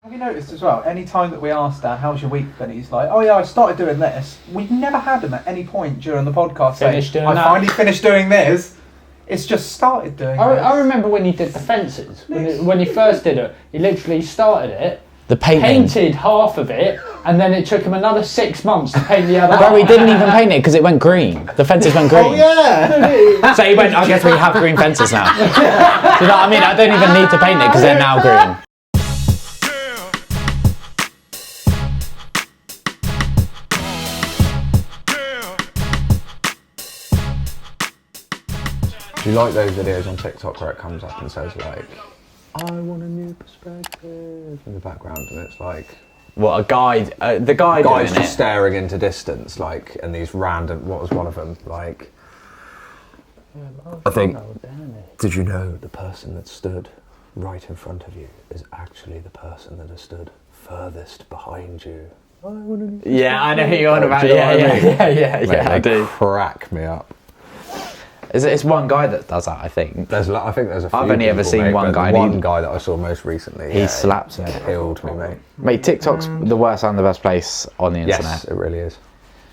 Have you noticed as well, any time that we ask Dan, how's your week been, he's like, oh yeah, I started doing this. We've never had him at any point during the podcast saying, finally finished doing this. It's just started doing this. I remember when he did the fences. When he first did it, he literally started it, painted half of it, and then it took him another 6 months to paint the other half. Bro, he didn't even paint it because it went green. The fences went green. Oh yeah! So he went, I guess we have green fences now. Do you know what I mean? I don't even need to paint it because they're now green. Do you like those videos on TikTok where it comes up and says like, I want a new perspective in the background, and it's like, what, a guide? The guide guy's doing just it. staring into distance, like, and these random. What was one of them? Like, I think. Did you know the person that stood right in front of you is actually the person that has stood furthest behind you? I want a new perspective. Yeah, I know who you're on about. Do you know what I mean? Yeah, I do. Crack me up. It's one guy that does that, I think. I think there's a few. I've only ever seen one guy. One guy that I saw most recently. He slaps it. Killed me, mate. Mate, TikTok's the worst and the best place on the internet. Yes, it really is.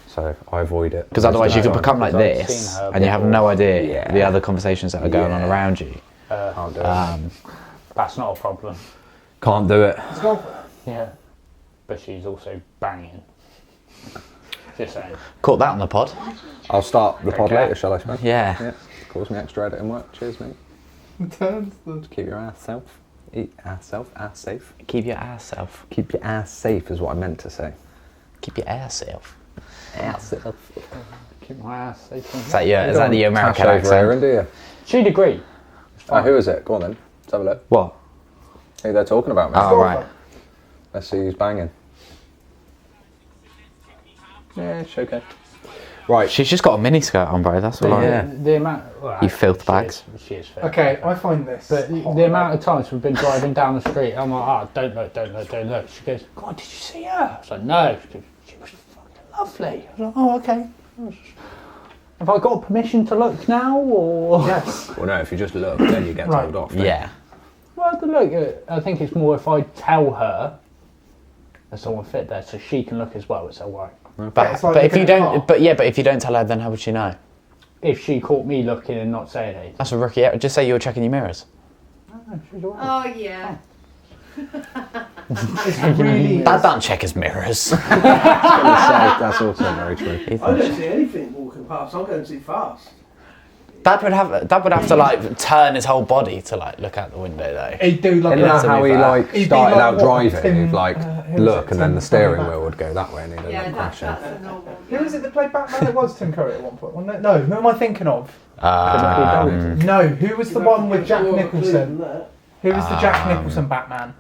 So I avoid it. Because otherwise you could become like this and you have no idea the other conversations that are going on around you. Can't do it. That's not a problem. Can't do it. Yeah. But she's also banging. Just saying. Caught that on the pod. I'll start the pod later, shall I, Smith? Yeah. Calls me extra editing work. Cheers, mate. Keep your ass safe. Ass safe. Keep your ass self. Keep your ass safe is what I meant to say. Keep your ass self. Ass safe. Keep my ass safe. Is that the American over here, accent? do you? She'd agree. Oh, who is it? Go on then. Let's have a look. What? Who they're talking about, mate. Oh, right. Let's see who's banging. Yeah, it's okay. Right. She's just got a mini skirt on, bro. That's all. The amount. Well, You filth bags. She is filth. Okay, I find this. But the amount of times we've been driving down the street, I'm like, don't look. She goes, God, did you see her? I was like, no. She was fucking lovely. I was like, oh, okay. Have I got permission to look now, or? Yes. Well, no, if you just look, then you get told off. Yeah. Well, the look, I think it's more if I tell her there's someone fit there, so she can look as well. It's alright. But if you don't, but if you don't tell her, then how would she know? If she caught me looking and not saying anything. That's a rookie error. Just say you were checking your mirrors. Oh yeah. It's really. Dad don't check his mirrors. That's also very true. I don't see anything walking past. I'm going too fast. Dad would have to like turn his whole body to like look out the window though. He'd do like Isn't that how he like He'd be started like out what, driving? Tim, He'd like who was look, it, and then Tim the steering Curry? wheel would go that way, and he'd end Yeah, up that's crashing. a normal. Who was it that played Batman? It was Tim Curry at one point, wasn't it? No, who am I thinking of? No, who was the one with Jack Nicholson? Who was the Jack Nicholson Batman?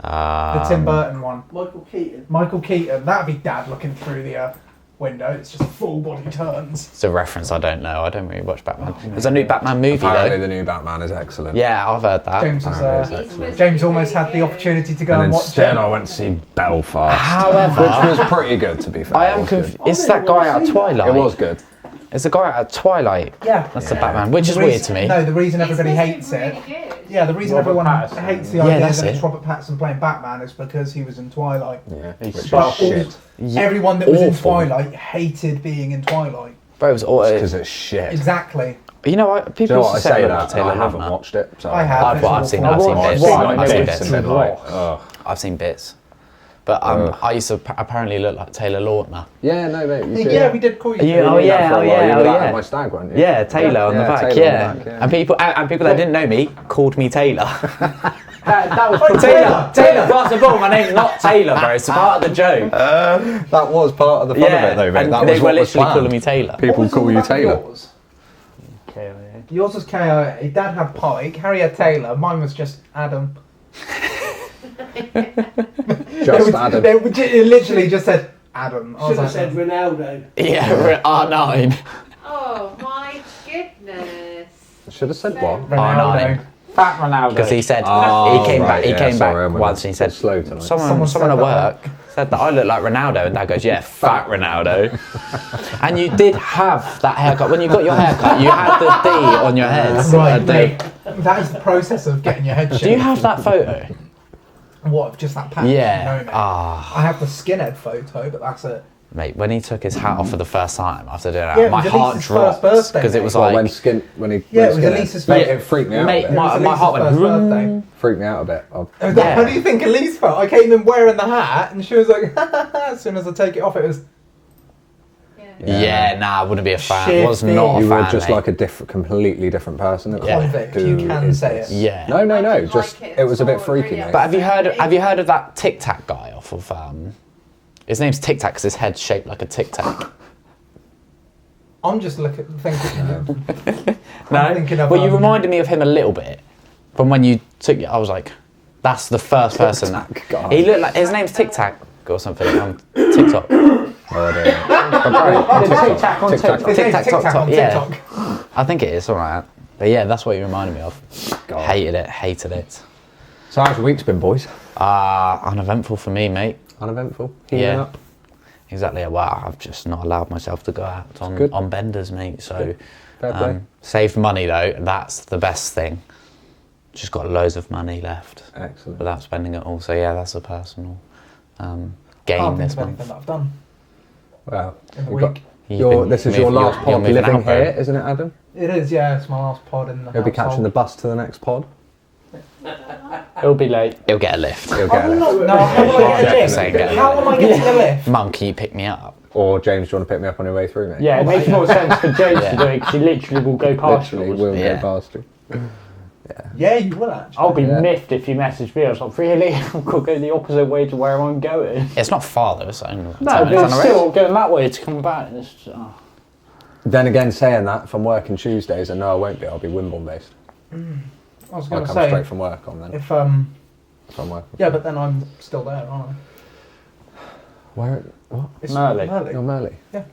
The Tim Burton one. Michael Keaton. That'd be Dad looking through the window. It's just full body turns. It's a reference I don't know. I don't really watch Batman. There's a new Batman movie Apparently, though. the new Batman is excellent. Yeah, I've heard that. James almost had the opportunity to go and watch instead, it. I went to see Belfast. However, which was pretty good, to be fair. I am confused. Is that guy out of Twilight? It was good. It's the guy out of Twilight. Yeah. That's the Batman, which is weird to me. No, the reason everybody hates it. Yeah, the reason everyone hates the idea that it's Robert Pattinson playing Batman is because he was in Twilight. Yeah, everyone that was in Twilight hated being in Twilight. Bro, it was all because it's shit. Exactly. You know what? People I say that. I haven't watched it. So I have. I've seen bits. I've seen bits. But I used to apparently look like Taylor Lautner. Yeah, no, mate. You yeah, we did call you. Yeah. My stag, weren't you? Yeah, Taylor on the back. Yeah. And people that didn't know me called me Taylor. That was Taylor. First of all, my name's not Taylor, bro. It's part of the joke. That was part of the fun of it, though, mate. And that they was were what was literally planned. calling me Taylor. People call you Taylor. Yours was KOA. Dad had Pike. Harry had Taylor. Mine was just Adam. Adam. They literally just said Adam. Should have said Ronaldo. Yeah, R9. Oh my goodness. Should have said what? R9. Fat Ronaldo. Because he said he came back once and he said someone at work said that I look like Ronaldo, and Dad goes, yeah, fat Ronaldo. And you did have that haircut. When you got your haircut, you had the D on your head. Right, mate. That is the process of getting your head shaved. Do you have that photo? What, just that patch? Yeah. No, mate. I have the skinhead photo, but that's it. Mate, when he took his hat off for the first time after doing that, Yeah, it my was heart Elise's dropped first birthday, because it was mate. like when he Yeah, it was skinhead. Elise's Mate, birthday. it freaked me out. Mate, a bit. my heart went. first birthday. Freaked me out a bit. How do you think Elise felt? I came in wearing the hat, and she was like, as soon as I take it off, it was. Yeah, nah, I wouldn't be a fan. Shit, Was not a You fan. were just mate. like a completely different person. It was like, Convict, who you can is say this? it. Yeah. No. didn't Just like it it was a bit at all, freaky. really. mate. But have you heard of that Tic Tac guy off of his name's Tic Tac because his head's shaped like a Tic Tac. I'm just thinking. No, thinking of, well, you reminded me of him a little bit from when you took. I was like, that's the first person that guy. he looked like. His name's Tic Tac or something on TikTok. Tic Tac on TikTok. His name's Tic Tac on yeah. TikTok. I think it is something like that. But yeah, that's what you reminded me of. God. Hated it. So how's your week's been, boys? Uneventful for me, mate. Uneventful. Yeah. Healing up. Exactly. Well, I've just not allowed myself to go out Good. on benders, mate. So, Fair play. saved money though. That's the best thing. Just got loads of money left Excellent. without spending it all. So yeah, that's a personal gain Can't think this of anything month. that I've done Well, in the you've got week. this is your last pod moving living out, bro. here, isn't it, Adam? It is, yeah. It's my last pod in the You'll be household. catching the bus to the next pod. It'll be late. He'll get a lift. You'll get a lift. No, how will I get a lift? Saying get a How am I getting a lift? Mum, can you pick me up? Or James, do you want to pick me up on your way through, mate? Yeah, it makes more sense for James Yeah. to do it because he literally will go past Literally, yours. will Yeah. go past you. Yeah, you will actually. I'll be Yeah. miffed if you message me. I was like, really? I've got to go the opposite way to where I'm going. It's not far though. It's only No, 10 but minutes on it's the still road. going that way to come back. It's just, Then again, saying that, if I'm working Tuesdays, and no, I won't be. I'll be Wimbledon based. I was I'll going to come say, straight from work on then. if If I'm working. yeah, but then I'm still there, aren't I? Where? What? It's Merley. You're Merley. Yeah.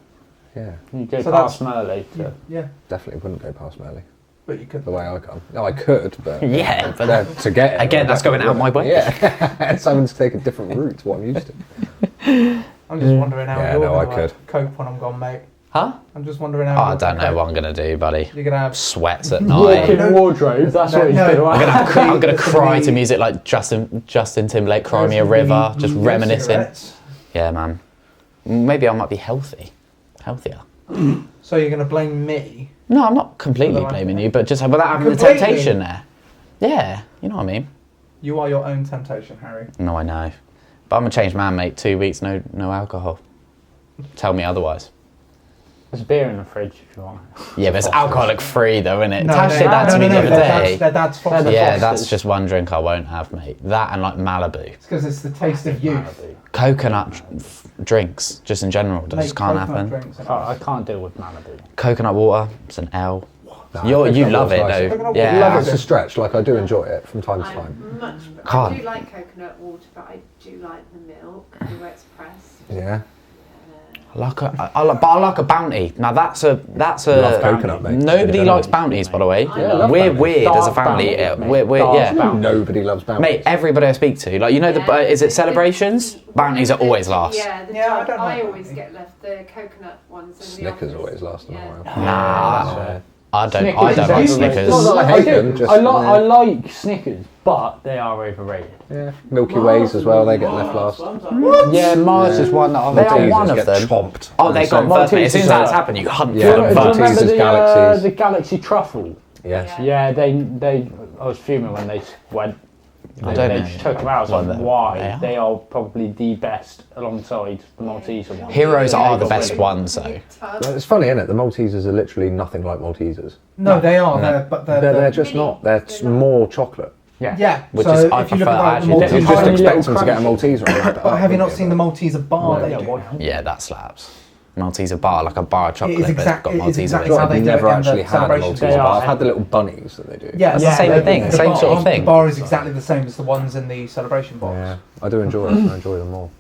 Yeah. you go So past Merley to... Yeah, Definitely wouldn't go past Merley. but you could. The way I come. No, I could, but Yeah, but to get it, again, that's going out my way. Yeah. Someone's to take a different route to what I'm used to. I'm just wondering how Yeah, you're no, going I to could. cope when I'm gone, mate. Huh? I'm just wondering Oh, how. I you're don't gonna know what cope. I'm gonna do, buddy. You're gonna have. Sweats at Walk-in night. wardrobe, that's what he's No, going to I'm have. I'm gonna It's cry be- to music like Justin Timberlake, Cry there's Me a gonna be River, just no reminiscing. cigarettes. Yeah, man. Maybe I might be healthier. So you're gonna blame me? No, I'm not completely Well, blaming you, but just without having the Completely? temptation there. Yeah, you know what I mean. You are your own temptation, Harry. No, I know. But I'm a changed man, mate. 2 weeks, no alcohol. Tell me otherwise. There's beer in the fridge if you want. Yeah, but it's alcoholic free though, isn't it? No, Tash said that to me the other day. Their dad's Foster's. Yeah, that's Fosters. just one drink I won't have, mate. That and like Malibu. It's because it's the taste of youth. Coconut drinks, just in general, just Make can't coconut happen. drinks. Oh, I can't deal with Malibu. Coconut water, it's an L. Nah, You coconut love it water's nice. though. Coconut Yeah. water, It's a stretch. Like I do enjoy it from time to time. I'm much. I Can't. do like coconut water, but I do like the milk, the way it's pressed. Yeah. I like a bounty. Now that's a Love coconut, mate. Nobody Yeah, likes yeah. bounties, by the way. I love We're bounties. weird as a Dark family. bounties, mate. We're Dark yeah. bounties. Nobody loves bounties. Mate, everybody I speak to, like you know Yeah. is it celebrations? Bounties are always last. Yeah, Yeah, I don't I like always bounties. get left the coconut ones. In Snickers the always last them a while. Nah, I don't Snickers like is Snickers. overrated. Not that I hate them, just- I like Snickers, but they are overrated. Yeah. Milky Ways as well. They get left last. Yeah, Mars is one that I'm... They are Maltesers one of get them. chomped. Oh, they got Maltesers first, mate. As soon as that's are- happened, you hunt Yeah, for them Do you first. remember Maltesers, the, Galaxies. the Galaxy Truffle? Yes. Yeah, they. I was fuming when they went. I They, don't they know. took them out. I was Well, like, they why? are. They are probably the best alongside the Malteser one. Heroes are the got best rid of ones, though. It's funny, isn't it? The Maltesers are literally nothing like Maltesers. No, they are. No. They're just not. They're more chocolate. Yeah. Yeah, Which so is- I if you look prefer at the actually- Maltese, You Tiny just little expect them to get a crunchy. Malteser and wrap it but up, have you not wouldn't seen the Malteser bar Yeah, they do? why- Yeah, that slaps. Malteser bar, like a bar of chocolate, is but it's exact- got it is Malteser exactly in how it. they I've do it never in the actually had a celebrations. Malteser They bar. are. I've had the little bunnies that they do. Yeah, That's the same thing, same sort of thing. The bar is exactly the same as the ones in the celebration box. Yeah, I do enjoy it. I enjoy them more.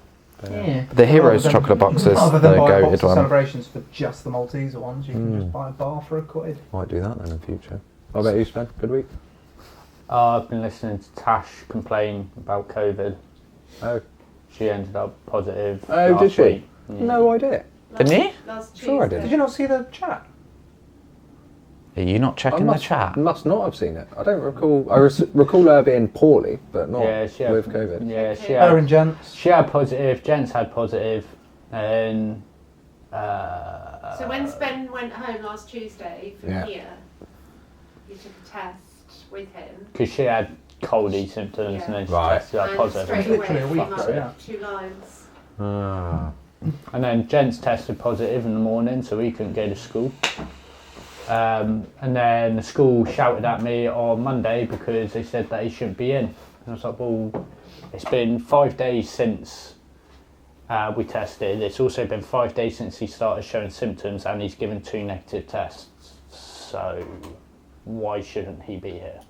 Yeah. The Heroes Rather than- chocolate boxes, Rather the than buy a box goated of one. celebrations for just the Malteser ones, you can just buy a bar for £1. Might do that then in future. What about you, Sven? Good week? I've been listening to Tash complain about COVID. Oh, She ended up positive. Oh, last did she? week. Yeah. no idea. Didn't he? Last Sure I Tuesday. did. Did you not see the chat? Are you not checking the chat? Must not have seen it. I don't recall. I recall her being poorly, but not with COVID. Yeah, Her and Gents. She had positive. Gents had positive, and. So when Spen went home last Tuesday from here, you took a test with him. Because she had coldy symptoms and then she tested out positive. Straight Literally a away, week came ago, up with 2 lines. And then Gents tested positive in the morning, so he couldn't go to school. And then the school shouted at me on Monday because they said that he shouldn't be in. And I was like, well, it's been 5 days since we tested. It's also been 5 days since he started showing symptoms and he's given 2 negative tests. So why shouldn't he be here?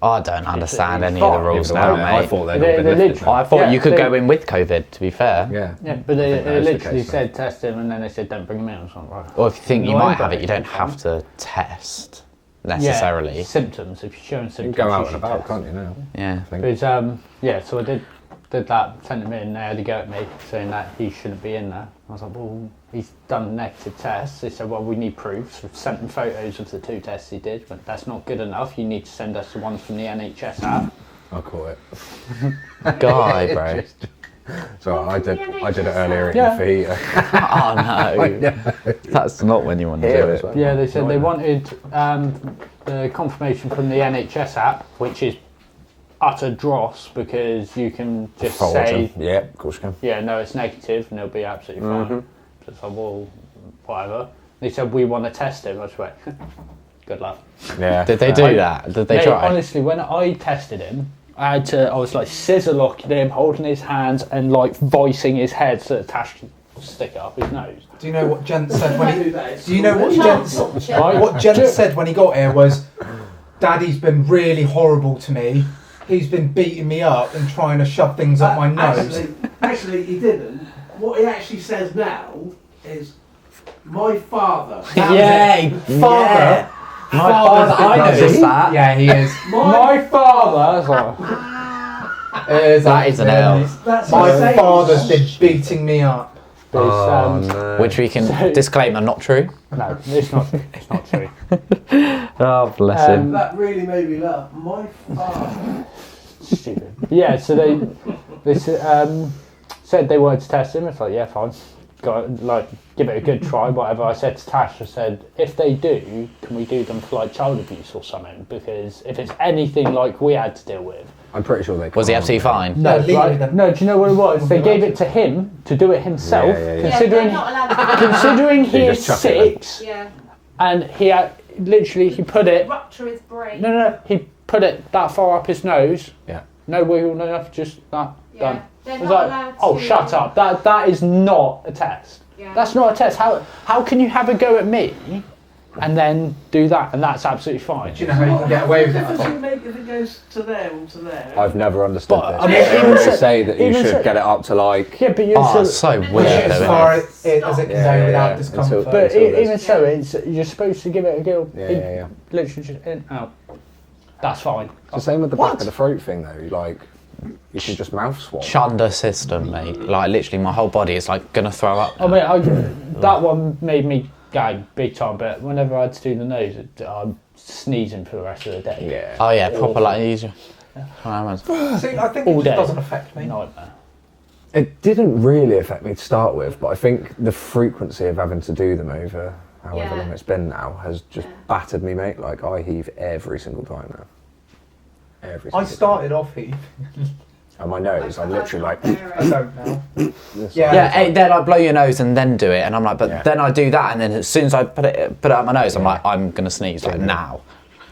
I don't understand any of the rules now, mate. I thought they'd all been lifted. I thought you could go in with COVID, to be fair. Yeah, but they literally said test him and then they said don't bring him in. I was like, right. Or if you think you might have it, you don't have to test necessarily. Yeah, symptoms. If you're showing symptoms, You can go out you and should about, test. can't you now? Yeah. But so I did that, sent him in, they had to go at me saying that he shouldn't be in there. I was like, well, he's done negative tests. They said, well, we need proofs. We've sent them photos of the 2 tests he did, but that's not good enough. You need to send us the ones from the NHS app. I caught it. Guy, bro. So I did it earlier in the feet. Oh no. That's not when you want to do it. Well. Yeah, they said they wanted the confirmation from the NHS app, which is utter dross because you can just say, yeah, of course you can. yeah, no, it's negative and it'll be absolutely fine. So it's like, well, whatever. They said, we want to test him. I just went, good luck. Yeah. Did they do that? Did they try? Honestly, when I tested him, I was like scissor locking him, holding his hands and like voicing his head so that Tash could stick it up his nose. Do you know what Gent said when he? Do you know what Gent said when he got here was, "Daddy's been really horrible to me. He's been beating me up and trying to shove things up my nose." Actually, he didn't. What he actually says now is, "My father." Father. My father, I noticed that. Yeah, he is. My father. That is an L. My father's been beating me up. No. Which we can disclaim are not true. No, it's not. It's not true. Oh, bless him. That really made me laugh. My father. Stupid. Yeah, so they said they wanted to test him. It's like, yeah, fine. Give it a good try, whatever. I said to Tash, I said, if they do, can we do them for like child abuse or something? Because if it's anything like we had to deal with. I'm pretty sure they Was he absolutely fine? No, no, do you know what it was? They gave it to him to do it himself, considering he is 6, and he had, literally, he put it... Rupture his brain. No, he put it that far up his nose. Yeah. No wiggle, no nothing, just that, done. They're I was not like, allowed oh, to- shut up. That is not a test. Yeah. That's not a test. How can you have a go at me and then do that? And that's absolutely fine. Do you know how you can get away with What difference it? does it make if it goes to there or to there? I've never understood But, this. I mean, They even always so- say that you even should so- get it up to like... Yeah, but you Oh, it's so weird. As though, far isn't it? as it can Yeah, go without yeah. discomfort. But Until even so, you're supposed to give it a go. Yeah. Literally just in, out. That's fine. It's the same with the back of the throat thing though. Like, you can just mouth swab. Chunder system, mate. Like, literally, my whole body is like gonna throw up. I mean, that one made me gag big time, but whenever I had to do the nose, I'm sneezing for the rest of the day. Yeah. Oh yeah, proper like easier. See, I think All it just day. doesn't affect me. Nightmare. It didn't really affect me to start with, but I think the frequency of having to do them over however long it's been now has just battered me, mate. Like, I heave every single time now. Every single I started off heaving. And my nose, I'm literally like... I don't know. Yeah, they're like blow your nose and then do it, and I'm like, but then I do that, and then as soon as I put it up my nose, I'm like, I'm gonna sneeze like now.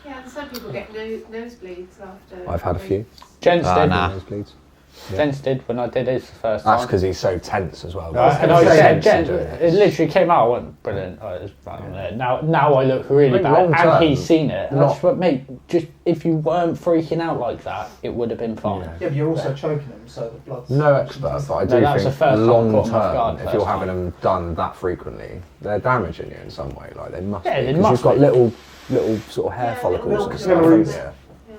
Yeah, and some people get nosebleeds after. I've had a few. Gents did. nah. Nosebleeds. Gents did when I did his the first time. That's because he's so tense as well. And I said, Tense Jen, doing it. it literally came out. I went, brilliant. Oh, it was right on there. Now I look really bad, long term, and he's seen it. And I not- just went, mate, just if you weren't freaking out like that, it would have been fine. Yeah, but you're also choking them, so the blood's... No expert, but I do that's the think first time I long caught him off guard term, if you're first having time. them done that frequently, they're damaging you in some way. Like, they must Yeah, be. they 'Cause must you've got be. little sort of hair Yeah, follicles little and stuff in capillaries. there. Yeah.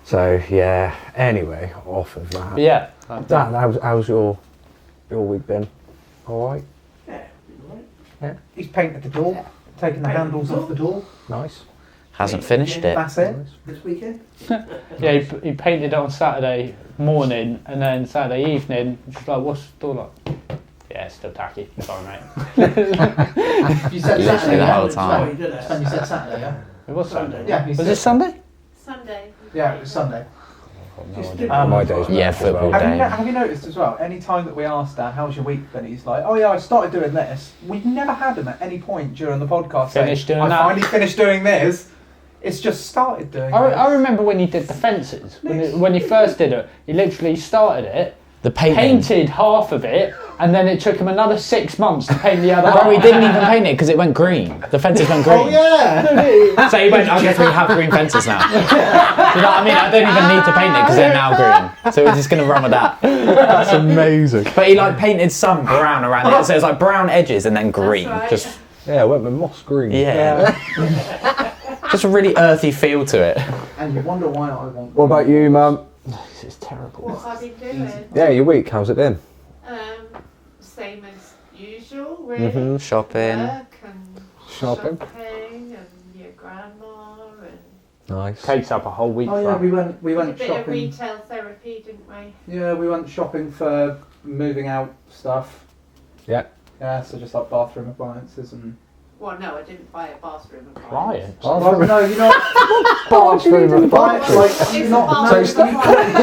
So yeah. Anyway, off of that. But yeah. Dan, how's your week been? All right. Yeah, right. He's painted the door taking the handles off the door. Nice. Hasn't finished it. That's it. This weekend. Yeah, he painted on Saturday morning and then Saturday evening. Just like, what's the door like? Yeah, it's still tacky. Sorry, mate. You said Literally Saturday, the yeah? whole time. And you said Saturday, yeah? It was Sunday. Yeah. Was it Sunday? Sunday. Yeah, it was Sunday. My day's Yeah, as football well. day. Have you noticed as well, any time that we ask Dan, how's your week been, he's like, oh yeah, I started doing this. We've never had him at any point during the podcast Finished saying, doing that. I finally finished doing this. It's just started doing this. I remember when he did the fences. When he first did it, he literally started it, The painting. painted half of it, and then it took him another 6 months to paint the other half. Bro, he didn't even paint it because it went green. The fences went green. Oh yeah! So he went, I guess we have green fences now. Do you know what I mean? I don't even need to paint it because they're now green. So we're just going to run with that. That's amazing. But he like painted some brown around it. So it's like brown edges and then green. That's right. Just, Yeah, I went with moss green. yeah. Just a really earthy feel to it. And you wonder why I want... What about you, Mum? This is terrible. What have I been doing? Yeah, your week, how's it been? Same as usual, really. Mm-hmm. Shopping. Work and Shopping. shopping and your grandma and Nice. Takes up a whole week. Oh yeah, for we went a bit of shopping. retail therapy, didn't we? Yeah, we went shopping for moving out stuff. Yeah. Yeah, so just like bathroom appliances and... Well, no, I didn't buy a bathroom appliance. Crying. Well, no, you're not... Bathroom appliance, like, It's not... a No, bathroom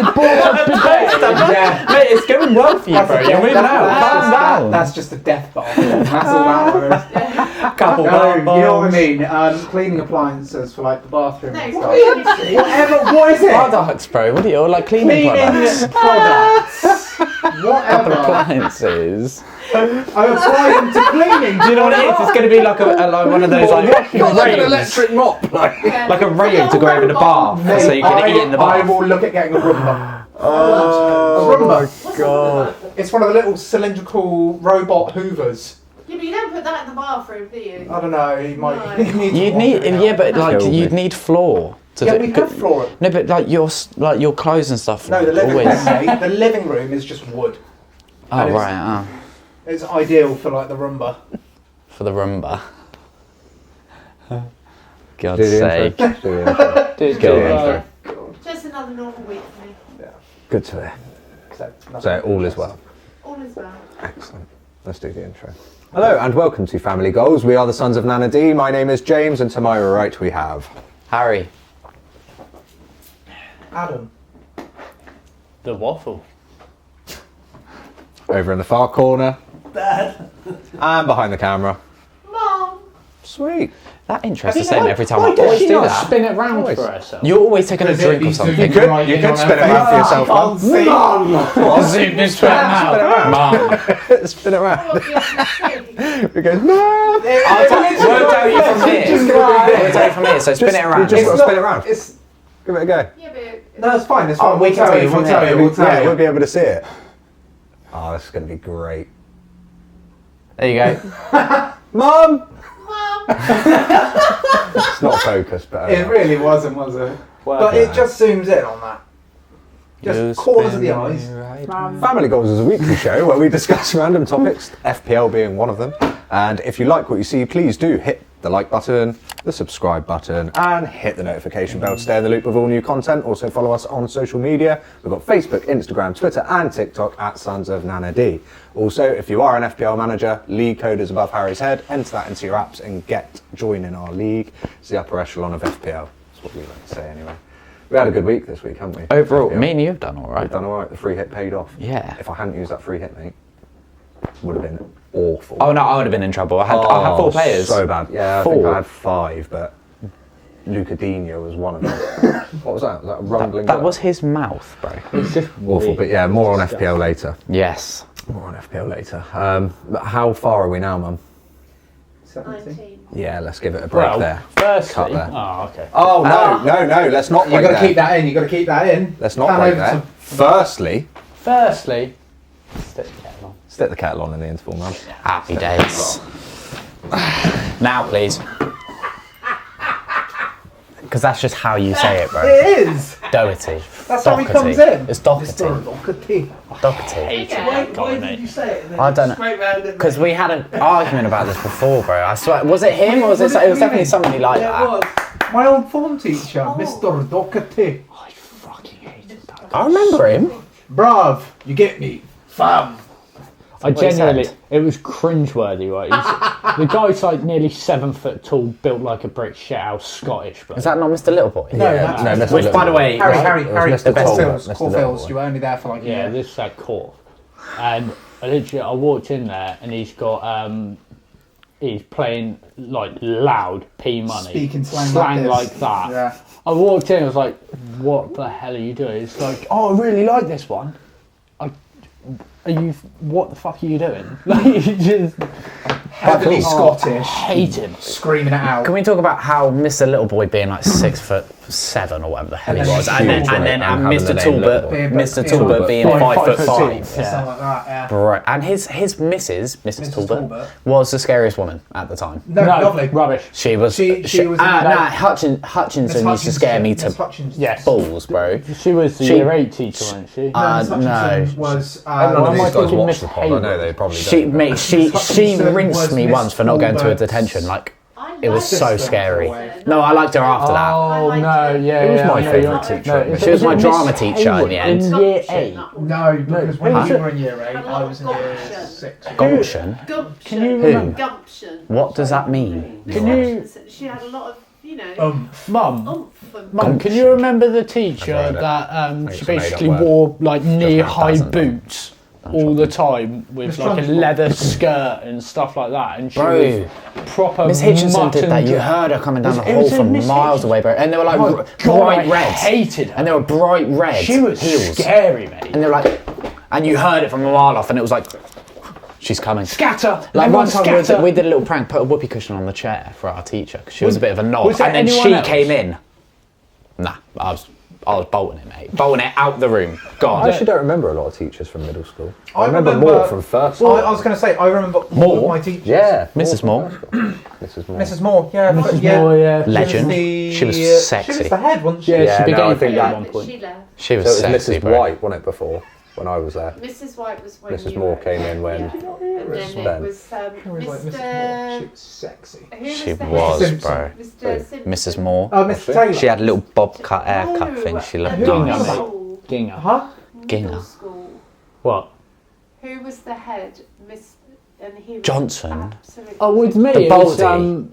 appliance. yeah. Mate, it's going well for you, bro. You're moving out. Calm down. That's just a death bathroom. That's all that was. Couple No, bath you know what I bombs. mean? Cleaning appliances for like the bathroom No, and what stuff. are you Whatever, what is it? Products, bro. What are you, like cleaning products? products. Couple Whatever. appliances. I apply them to cleaning. Do you know what it is? It's going to be like like one of those like rails, electric mop. like a rail to go over the bath, so you can eat in the I bath. will look at getting a Roomba. Oh, A Roomba. my God. It's one of the little cylindrical robot hoovers. Yeah, but you don't put that in the bathroom, do you? I don't know. He might. No. He needs You'd to need, wash it out. yeah, but like Kill me. you'd need floor to Yeah, do. we have floor. No, but like your clothes and stuff. No, the living room. always. Mate, the living room is just wood. Oh and it's- right, It's ideal for like the Roomba. for the Roomba. God's Do the sake. intro. Do the intro. Did Go you, on. Just another normal week for me. Good to hear. So So all is well. All is well. Excellent. Let's do the intro. Hello and welcome to Family Goals. We are the Sons of Nana D. My name is James and to my right we have... Harry. Adam. the waffle. Over in the far corner. Dad. And behind the camera. Mom! Sweet. That intro's the same every time. Why I does always she do not that. spin it round Always. for herself? You're always taking a drink or something. You could spin it around for yourself, Mum. Zoom this spin out. Mum. Spin it around. Obviously. It goes, no. We'll tell you from here. We'll tell you from here. So spin it around. You just got to spin it around. It's, Give it a go. Yeah, but no, it's fine. It's Oh, fine. we can tell you from there. We'll tell Yeah, you. we'll be able to see it. Oh, this is going to be great. There you go. Mum! Mom! It's not focused, but... It really wasn't, was it? But it just zooms in on that. Just corners of the eyes. Family Goals is a weekly show where we discuss random topics, FPL being one of them. And if you like what you see, please do hit the like button, the subscribe button, and hit the notification bell to stay in the loop with all new content. Also follow us on social media. We've got Facebook, Instagram, Twitter, and TikTok at Sons of Nana D. Also, if you are an FPL manager, league code is above Harry's head. Enter that into your apps and join in our league. It's the upper echelon of FPL. That's what we like to say anyway. We had a good week this week, haven't we? Overall, FPL. me and you have done all We've right. done all right. The free hit paid off. Yeah. If I hadn't used that free hit, mate, would have been awful. Oh no, I would have been in trouble. I had 4 players. So bad. Yeah, I 4. think I had 5, but Lucadinho was one of them. What was that? Was that a rumbling? That bird? was his mouth, bro. It's just awful. But yeah, more on FPL later. Yes. More on FPL later. But how far are we now, Mum? 19. Yeah, let's give it a break there. Firstly, Cut there. oh, okay. Oh no, let's not You've break got to there. keep that in. You've got to keep that in. Let's not Pan break over there. to- Firstly, Stick the kettle on. stick the kettle on in the interval, Mum. Happy days. Now, please. Because that's just how you say it, bro. It is. Doherty. That's how he comes in. It's Doherty. Mr. Doherty. Doherty. Why did you say it? I don't know. Because we had an argument about this before, bro. I swear. Was it him or was it? It was definitely somebody like that. It was. My old form teacher, Mr. Doherty. I fucking hated that. I remember him. Bruv, you get me, fam. I genuinely, it was cringeworthy, right? The guy's like nearly 7 foot tall, built like a brick shit house, Scottish. Bro. Is that not Mr. Littleboy? No, that's Mr. Which, by the way, Harry, the best Phils, Core Phils, you were only there for like a Yeah, year. this is at Corf. And I walked in there and he's got, he's playing like loud P Money. Speaking slang like that. Yeah. I walked in, I was like, what the hell are you doing? It's like, oh, I really like this one. What the fuck are you doing? Like, you just Heavily Scottish. hate him. Screaming it out. Can we talk about how Mr. Littleboy being like 6'7" or whatever the hell he was, and then Mr. Talbot being 5'5". Something like that, yeah. Bro, and his missus, Mrs. Talbot, was the scariest woman at the time. No, lovely. Rubbish. She was. She was. Hutchinson used to scare me to Yes. balls, bro. She was the year 8 teacher, wasn't she? No. Was. None of these guys thinking watch Miss the pod. I know Hayward? they probably She don't. mate, she Hutchinson rinsed was me Miss once for not going to a Talbot's- detention. Like I it was liked so her. scary. No, I liked her after that. Oh liked no, her. yeah, Who was yeah, my yeah, favourite yeah. teacher? No, She was my Miss drama teacher in the end. In year 8. No, because when Who? you were in year 8, I was in year Gumption. 6. Gumption. Gumption. you Who? Gumption. What does that mean? Can you, She had a lot of, Mum? oomph and Mum, can you remember the teacher I've heard it. that It's she a made-up basically word. wore like knee-high doesn't. boots all the time with Miss like a Transport. leather skirt and stuff like that, and she Bro, was proper. Miss Hitchinson did that. mutton You dress. heard her coming down the It hall was from Miss miles Hitchinson. away, bro. And they were like Oh, God, bright I reds. hated her. And they were bright red She was heels. scary, mate. And they were like, and you heard it from a mile off, and it was like, she's coming. Scatter. Like Everyone one time scatter. we did a little prank, put a whoopee cushion on the chair for our teacher because she was a bit of a knob, was there and then anyone she else? came in. Nah, I was bolting it, mate. Bolting it out the room. I Gone. actually don't remember a lot of teachers from middle school. I I remember remember- more from first. I was going to say, I remember all of my teachers. Yeah, Mrs. Moore. Mrs. Moore. Mrs. Moore, yeah. Mrs. yeah. Moore, yeah. Legend. She was sexy. She was the head, wasn't she? Yeah, Yeah, she no, I became think at that- one but point. she left. She was So it was sexy, Mrs. bro. White, wasn't it, before, when I was there? Mrs. White was when Mrs. you Moore were- came in when- Yeah. And then Ben. it was She was like Mrs. Moore. She Mr. was sexy. Who She the was, head? bro. Mr. Simpson. Mrs. Moore. Oh, Mr. Taylor. She had a little bob cut haircut No, thing. She looked at middle nice. Ginger. school. Ginger. Huh? Middle Ginger. school. What? Who was the head? Miss. And he was Johnson. Absolutely. Oh, with me, The it was, Baldy.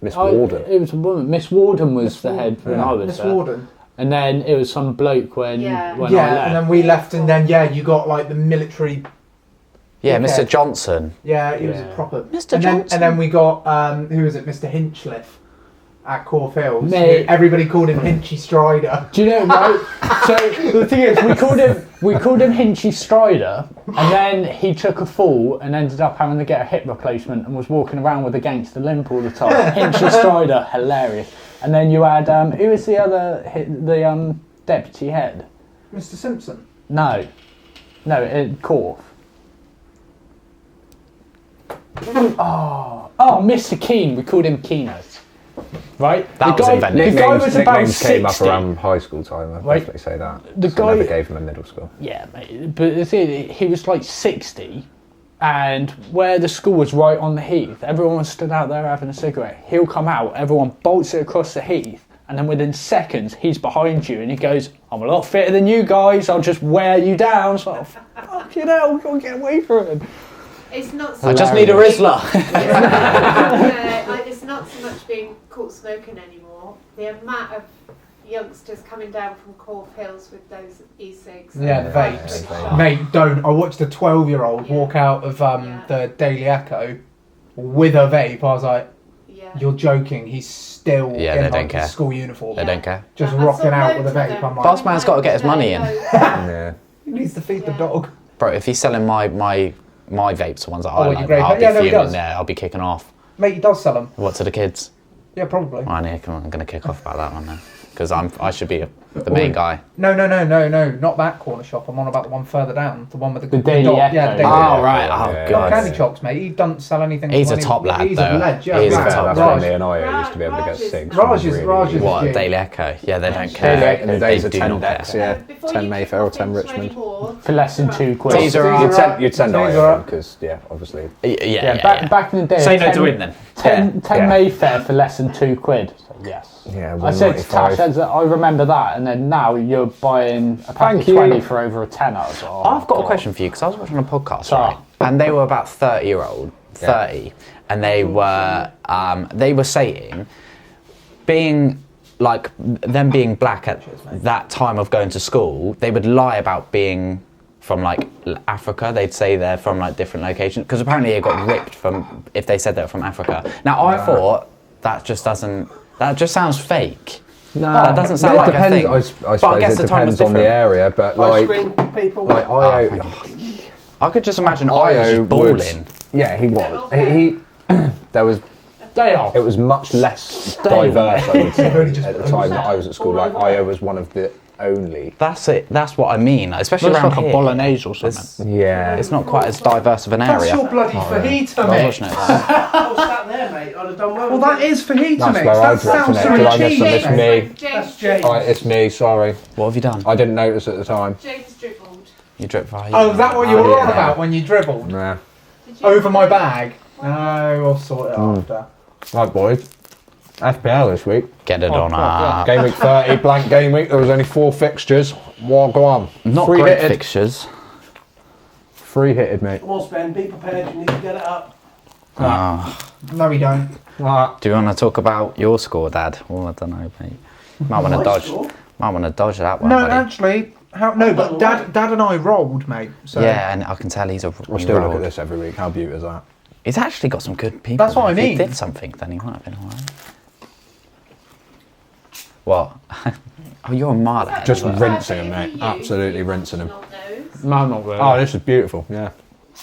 Miss I- Warden. It was a woman. Miss Warden was the head when I was Miss there. Warden. And then it was some bloke when Yeah. when I Yeah, left. and then we left, and then you got like the military. Yeah, Okay. Mr. Johnson. Yeah, he was Yeah. a proper. Mr. And then, Johnson. and then we got who was it? Mr. Hinchliffe at Core Fields. Mate. Everybody called him Hinchy Strider. Do you know, right? So the thing is, we called him Hinchy Strider, and then he took a fall and ended up having to get a hip replacement and was walking around with a gangster limp all the time. Hinchy Strider, hilarious. And then you had who was the other deputy head? Mr. Simpson. No, Corf. Oh, Mr. Keane. We called him Keeners, right? That was invented. The guy was about Nicknames came up 60. around high school time, I'd Right. definitely say that. The So guy- never gave him a middle school. Yeah, mate. But the thing, he was like 60, and where the school was right on the heath, everyone was stood out there having a cigarette. He'll come out, everyone bolts it across the heath, and then within seconds, he's behind you, and he goes, "I'm a lot fitter than you guys, I'll just wear you down." So, fucking hell, we've got to get away from him. It's not. So I just much need a being- Rizzler. It's not so much being caught smoking anymore. The amount of youngsters coming down from Corf Hills with those e-cigs. Yeah, the and vapes. vapes. Mate, don't. I watched a 12-year-old Yeah. walk out of Yeah. the Daily Echo with a vape. I was like, Yeah. "You're joking." He's still Yeah, in they don't like care. his school uniform, They don't care. just I rocking saw out with a loads of vape. them. I'm like, Boss man's got to get his money in. Yeah. he needs to feed the Yeah. dog. Bro, if he's selling my vapes, the ones that I you like, grade I'll that? be Yeah, no, he fuming does. there. I'll be kicking off. Mate, he does sell them. What to the kids? Yeah, probably. I'm going to kick off about that one now because I should be The main guy. No, not that corner shop. I'm on about the one further down, the one with the Daily dot. Echo. Yeah, the Daily Oh, Echo. right. Oh, Yeah. God. Candy Chops, mate. He doesn't sell anything. He's to a any- top lad, He's though. a ledge. Yeah, He's a Raj. top That's lad. when me and I used to be able to get Raj is- 6. Raj is What, G. Daily Echo? Yeah, they don't Daily care. Echo in the days of They do 10 not decks, care. yeah. Before 10 you Mayfair or kick 10 off into Richmond. any more, For less than £2. These are You'd send These Io are because, obviously. Yeah, Back in the day. Say no to win then. 10 Yeah. Mayfair for less than £2. So, yes. Yeah, I said to Tash, 195. I remember that, and then now you're buying a pack of 20 for over a tenner. So, I've got a question for you because I was watching a podcast, Sorry. right? And they were about 30, and they were saying, being like them being black at that time of going to school, they would lie about being from like Africa. They'd say they're from like different locations because apparently it got ripped from if they said they were from Africa. Now I thought that just sounds fake. No, that doesn't sound like a thing. I suppose guess it the time was depends on the different. area, but Ice like cream people. Io, I could just imagine Io Io would- balling. yeah, he was. He there was. Daye. It was much less diverse, I would say, at the time that I was at school. Like Io was one of the only. That's it. That's what I mean. Especially Looks around like a here. bolognese or something. Yeah. It's not quite as diverse of an That's area. your bloody fajita, I was mate. watching it there. I was sat there, mate. I'd have done well. Well, that is fajita, That's mate. where I That dropped sounds in it. so Did I miss cheap. them? It's me. That's James. It's me. Sorry, What have you done? I didn't notice at the time. James dribbled. You drip fire. Oh, is that what you were on yeah. about when you dribbled? Nah. Did you Over my bag? No, I'll sort it after. Right, boys. FPL this week. Get it on. Game week 30, blank game week. There was only 4 fixtures. Well, go on. Not Free great hitted. fixtures. Free hitted, mate. Come on, Spen. Be prepared. You need to get it up. No, we don't. Do you want to talk about your score, Dad? Oh, I don't know, mate. Might want to My dodge. score? Might want to dodge that one, No, buddy. actually, but Dad and I rolled, mate. So Yeah, and I can tell he's a. I still look at this every week. How beautiful is that? He's actually got some good people. That's what I If mean. he did something, then he might have been alright. What? Oh, you're a mile ahead. Just of us. rinsing him, mate. Absolutely rinsing him. Not those. No, not really. Oh, this is beautiful. Yeah. Do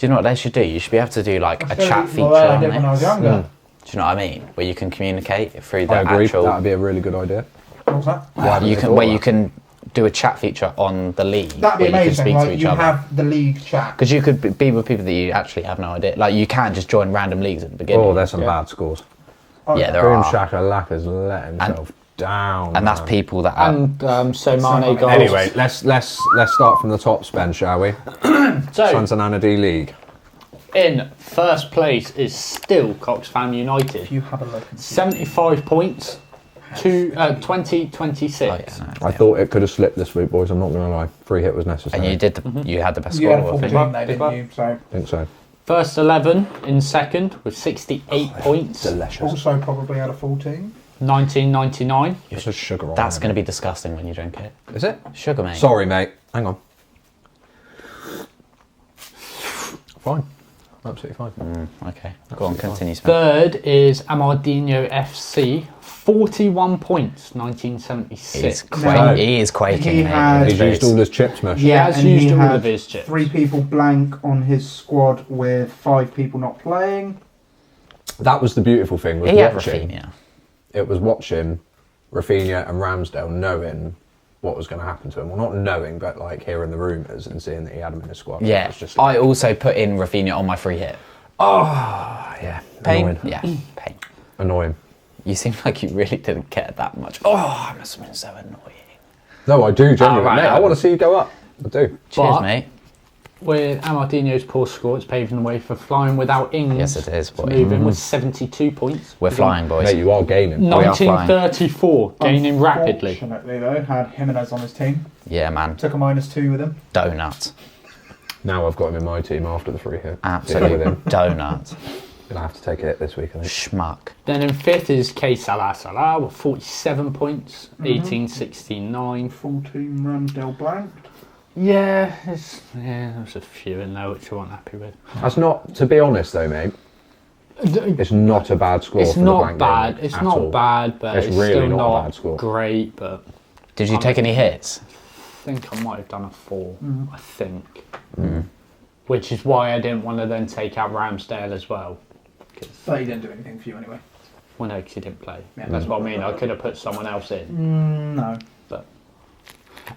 you know what they should do? You should be able to do like a chat feature Well, I on did when I was this. younger. Do you know what I mean? Where you can communicate through the I agree. actual. That'd be a really good idea. What was that? Why haven't You they can thought where of you that? can do a chat feature on the league. That'd be where you can amazing. speak Like to each you other. have the league chat. Because you could be with people that you actually have no idea. Like you can just join random leagues at the beginning. Oh, there's some bad scores. Yeah, there Boom are. Shaka Laka's let himself down. And that's man. people that are. And so Mane goals. Anyway, let's start from the top, Spen, shall we? So, Sons and Anady League. in first place is still Kxng United. If you have a look. 75 points to 2026. Oh, yeah, no, I thought it could have slipped this week, boys. I'm not going to lie. Free hit was necessary. and you did. You had the best You score. had a I full think. team there, didn't you? So I think so. First 11 in second with 68 points. Delicious. also probably had a full team. 1999. This is sugar on That's it. going to be disgusting when you drink it. Is it? Sugar, mate. Sorry, mate. Hang on. Fine. Absolutely fine. Okay. Go on, continue. Spen. Third is Amardino FC. 41 points, 1976. He is quaking, He mate. had- He's used all his chips, Mish. He has and used he all had of his chips. 3 people blank on his squad with 5 people not playing. That was the beautiful thing. Was He had watching. Rafinha. It was watching Rafinha and Ramsdale knowing what was going to happen to him. Well, not knowing, but like hearing the rumours and seeing that he had him in his squad. It Yeah. was just I also put in Rafinha on my free hit. yeah. Pain. Annoying. Yeah. Pain. Annoying. You seem like you really didn't care that much. Oh, I must have been so annoying. No, I do genuinely. Oh, right. Mate, I want to see you go up. I do. Cheers, But- mate. With Amardino's poor score, it's paving the way for flying without Ings. Yes, it is, boy. to move in with 72 points. We're flying, boys. Mate, you are gaining. are flying. 1934, gaining rapidly. Unfortunately, though, had Jimenez on his team. Yeah, man. Took a -2 with him. Donut. Now I've got him in my team after the free hit. Absolute Deal with him. donut. Gonna have to take it this week, I think. Schmuck. Then in fifth is K Salah with 47 points, 1869. Full team Ramsdale blanked. Yeah, there's a few in there which I wasn't happy with. That's not, to be honest though, mate, it's not a bad score It's for the not blank bad. game It's at not all. bad, but It's it's really still not a not bad score. great. But Did you take any hits? I think I might have done a 4. I think, which is why I didn't want to then take out Ramsdale as well. But he didn't do anything for you anyway. Well, no, because he didn't play. Yeah. That's what I mean. I could have put someone else in. No. But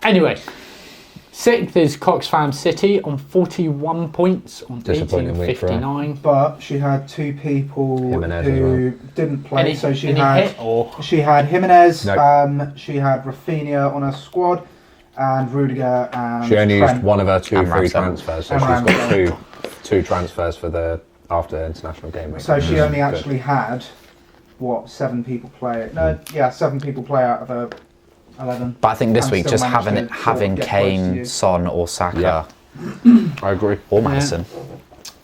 anyway, 6th is Kxng City on 41 points on Disappointing week for her. 1859. But she had 2 people Jimenez who didn't play. So she any had hit or she had Jimenez. Nope. She had Rafinha on her squad, and Rudiger and She only Trent. used one of her 2 And free Ramsey. transfers, so And she's got Ramsey. two transfers for the after international game week. So she only Good. actually had 7 people play. No, yeah, 7 people play out of her 11. But I think this And week still just managed having to sort of get close to Kane, you. Son, or Saka, Yeah. I agree. or Madison.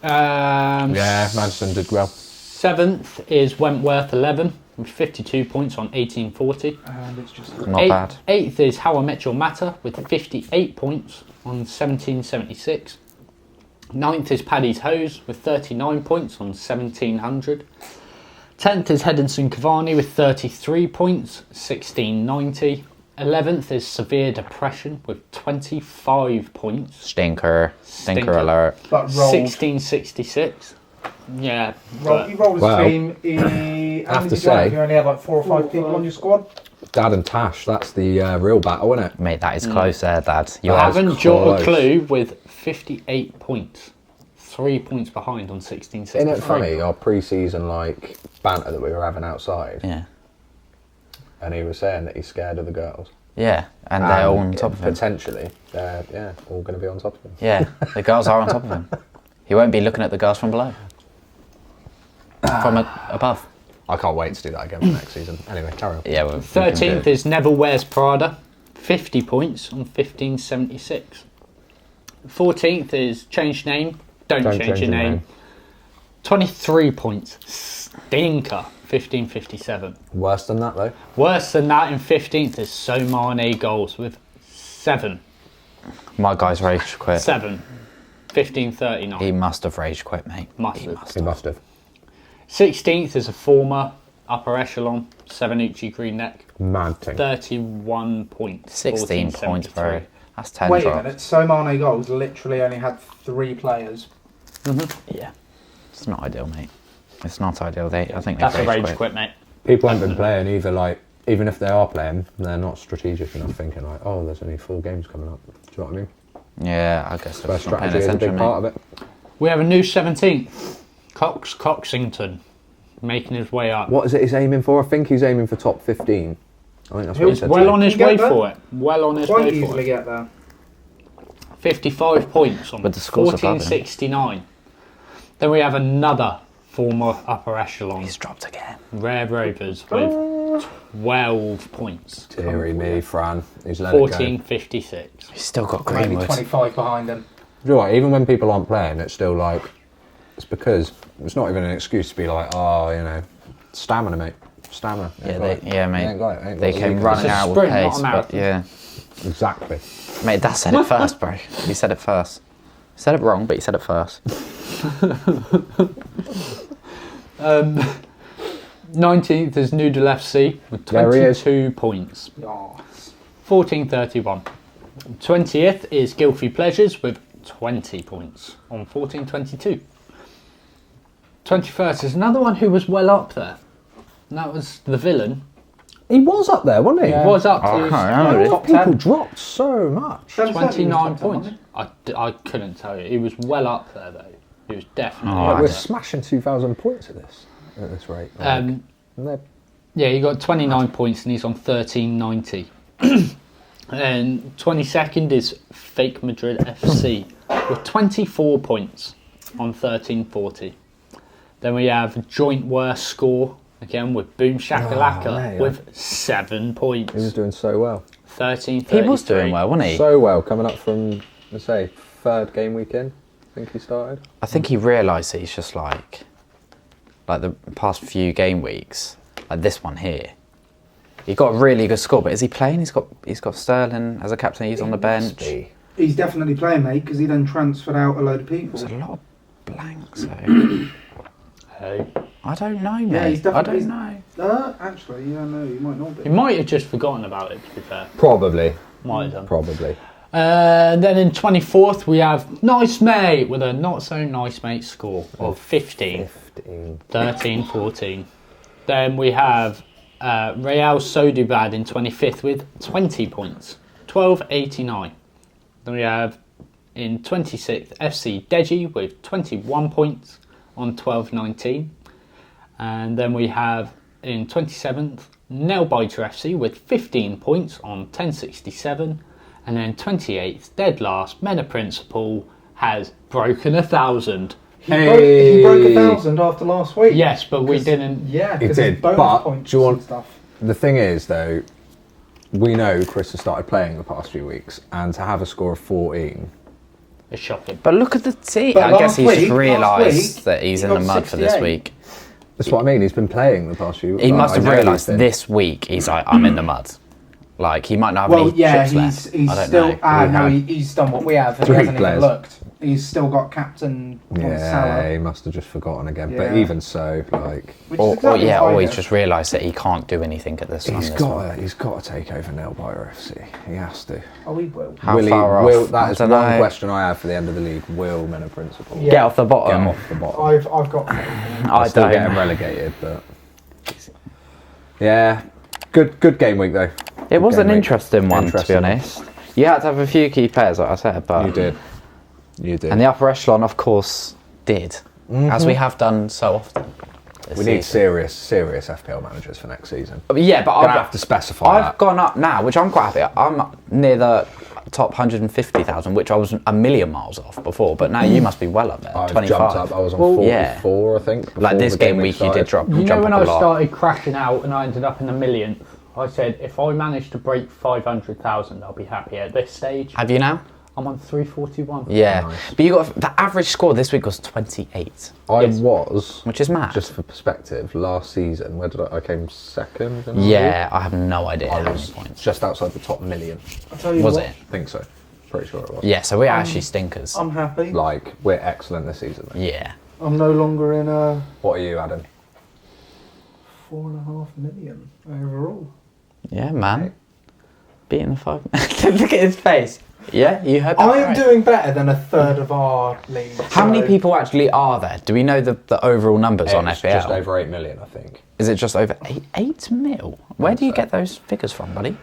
Yeah, Madison did well. 7th is Wentworth 11 with 52 points on 1840. And it's just Not bad. 8th is How I Met Your Matter with 58 points on 1776. 9th is Paddy's Hose with 39 points on 1700. 10th is Hedinson Cavani with 33 points, 1690. 11th is Severe Depression with 25 points, Stinker alert. but rolled. 1666. Yeah, You rolled his Well, team. I How have many to did you have? say- You only had like 4 or 5 people on your squad. Dad and Tash, that's the real battle, isn't it? Mate, that is close there, Dad. You I are haven't got a close. clue with 58 points. 3 points behind on 1663. Isn't it funny, our pre-season like banter that we were having outside, Yeah. and he was saying that he's scared of the girls. Yeah, and they're all on top of him. Potentially, they're all going to be on top of him. Yeah, the girls are on top of him. He won't be looking at the girls from below. From above. I can't wait to do that again for next season. Anyway, carry on. Yeah, we can 13th do it. is Never Wears Prada, 50 points on 1576. 14th is Change Name, Don't change your name. 23 points, Stinker, 1557. Worse than that though. Worse than that in 15th is So Mane Goals with 7. My guy's rage quit. 7. 1539. He must have rage quit, mate. Must He have. must He have. must have. 16th is a former upper echelon, 7 Green Neck, Mad thing. 31 points. 16 points, bro. 1473. That's 10 Wait a drops. minute. So Mane Goals literally only had 3 players. Yeah. It's not ideal, mate. It's not ideal. I think That's a they rage rage quit, mate. People haven't been playing either. Like, even if they are playing, they're not strategic enough. Thinking like, oh, there's only 4 games coming up. Do you know what I mean? Yeah, I guess So that's not paying strategy is a attention, big mate. part of it. We have a new 17th, Kxngton, making his way up. What is it he's aiming for? I think he's aiming for top 15. I think that's what he He's said. Well to on me. his Get way there? for it. Well on his Quite way for easily it. get there. 55 points on With the scores above him. 1469. Then we have another former upper echelon, He's dropped again. Rare Rovers, with 12 points. Deary me, Fran. He's let it go. 1456. He's still got Maybe Greenwood. 25 behind him. Do you know what? Even when people aren't playing, it's still like, it's because it's not even an excuse to be like, oh, you know, stamina, mate. Stamina. Yeah, Ain't got it. mate. Ain't got it. Ain't got They the came weakness. running It's a out with sprint, not a pace, but marathon. yeah. Exactly. Mate, Dad said it first, bro. He said it first. He said it wrong, but he said it first. 19th is Noodle FC with There he is. 22 points. Oh, 1431. 20th is Guilty Pleasures with 20 points on 1422. 21st is another one who was well up there. And that was the villain. He was up there, wasn't he? He was up Oh, I to can't remember. top People 10. dropped so much. 29 points. I couldn't tell you. He was well up there though. He was definitely Oh, up We're there. smashing 2,000 points at this rate. Like, and they're- Yeah, he got 29 points and he's on 1390. And 22nd is Fake Madrid FC with 24 points on 1340. Then we have joint worst score again with Boom Shakalaka mate, with 7 points. he was doing so well. 1333. He was doing well, wasn't he? So well, coming up from, let's say, 3rd game weekend, I think he started. I think he realised that he's just like the past few game weeks, like this one here. He got a really good score, but is he playing? He's got Sterling as a captain. He's on the Must bench. be. He's definitely playing, mate, because he then transferred out a load of people. There's a lot of blanks though. Hey. I don't know, mate. Yeah, he's I definitely- don't know. Actually, yeah, no, he might not He be. might have just forgotten about it, to be fair. Probably. Might have done. Probably. Then in 24th we have Nice Mate with a not so nice mate score of 15. 15. 13, 14. Then we have Real Sodubad in 25th with 20 points, 12.89. Then we have in 26th FC Deji with 21 points on 12.19. And then we have in 27th Nailbiter FC with 15 points on 10.67. And then 28th, dead last, Mena Principal has broken 1,000. He broke 1,000 after last week. Yes, but we didn't. Yeah, He because did, it's bonus but points do you want- and stuff. The thing is, though, we know Chris has started playing the past few weeks, and to have a score of 14... It's shocking. But look at the team. But I guess he's last just week- realised that he he's in got the mud for this 68. week. That's what I mean, he's been playing the past few weeks. He must have realised this week he's like, I'm in the mud. Like, he might not have Well, any yeah, chips left. he's I don't still. know. He's done what we have. And he 3 hasn't players. even looked. He's still got captain Yeah, Salah. he must have just forgotten again. But Yeah. even so, like... Which is Or exactly what I he's did. just realised that he can't do anything at this time. He's got to take over Nailbiter FC. He has to. Oh, he will. How Will he- far off? will- that is I one don't know. question I have for the end of the league. Will Mena Principal Yeah. Get off the bottom. get off the bottom? I've got. I Still don't. getting relegated, but... Yeah, good game week, though. It was Game an week. interesting one, to be Interesting one. honest. You had to have a few key players, like I said, but... You did. You did. And the upper echelon, of course, did. As we have done so often. this we need season. serious FPL managers for next season. Yeah, but Gonna have to specify I've that. gone up now, which I'm quite happy. I'm near the top 150,000, which I was a million miles off before. But now you must be well up there. I've 25. jumped up. I was on 44, yeah. I think. Like before this the game week, you did drop. You know jump when up I a lot. started crashing out and I ended up in the millionth, I said if I manage to break 500,000, I'll be happy at this stage. Have you now? I'm on 341. Yeah, Nice. but you got the average score this week was 28, I Yes. was, which is mad. just for perspective, last season, where did I came second? In our Yeah, I have no idea league? how I many was points. just outside the top million. I'll tell you Was what, it? I think so. Pretty sure it was. Yeah, so we're actually stinkers. I'm happy. Like, we're excellent this season. Though. Yeah. I'm no longer in a What are you, Adam? 4.5 million overall. Yeah, man. Beating the 5. Look at his face. Yeah, you heard that I am right. doing better than a third of our league. How many so- people actually are there? Do we know the overall numbers on It's FPL? just over 8 million, I think. Is it just over 8 mil? Where do you so. get those figures from, buddy?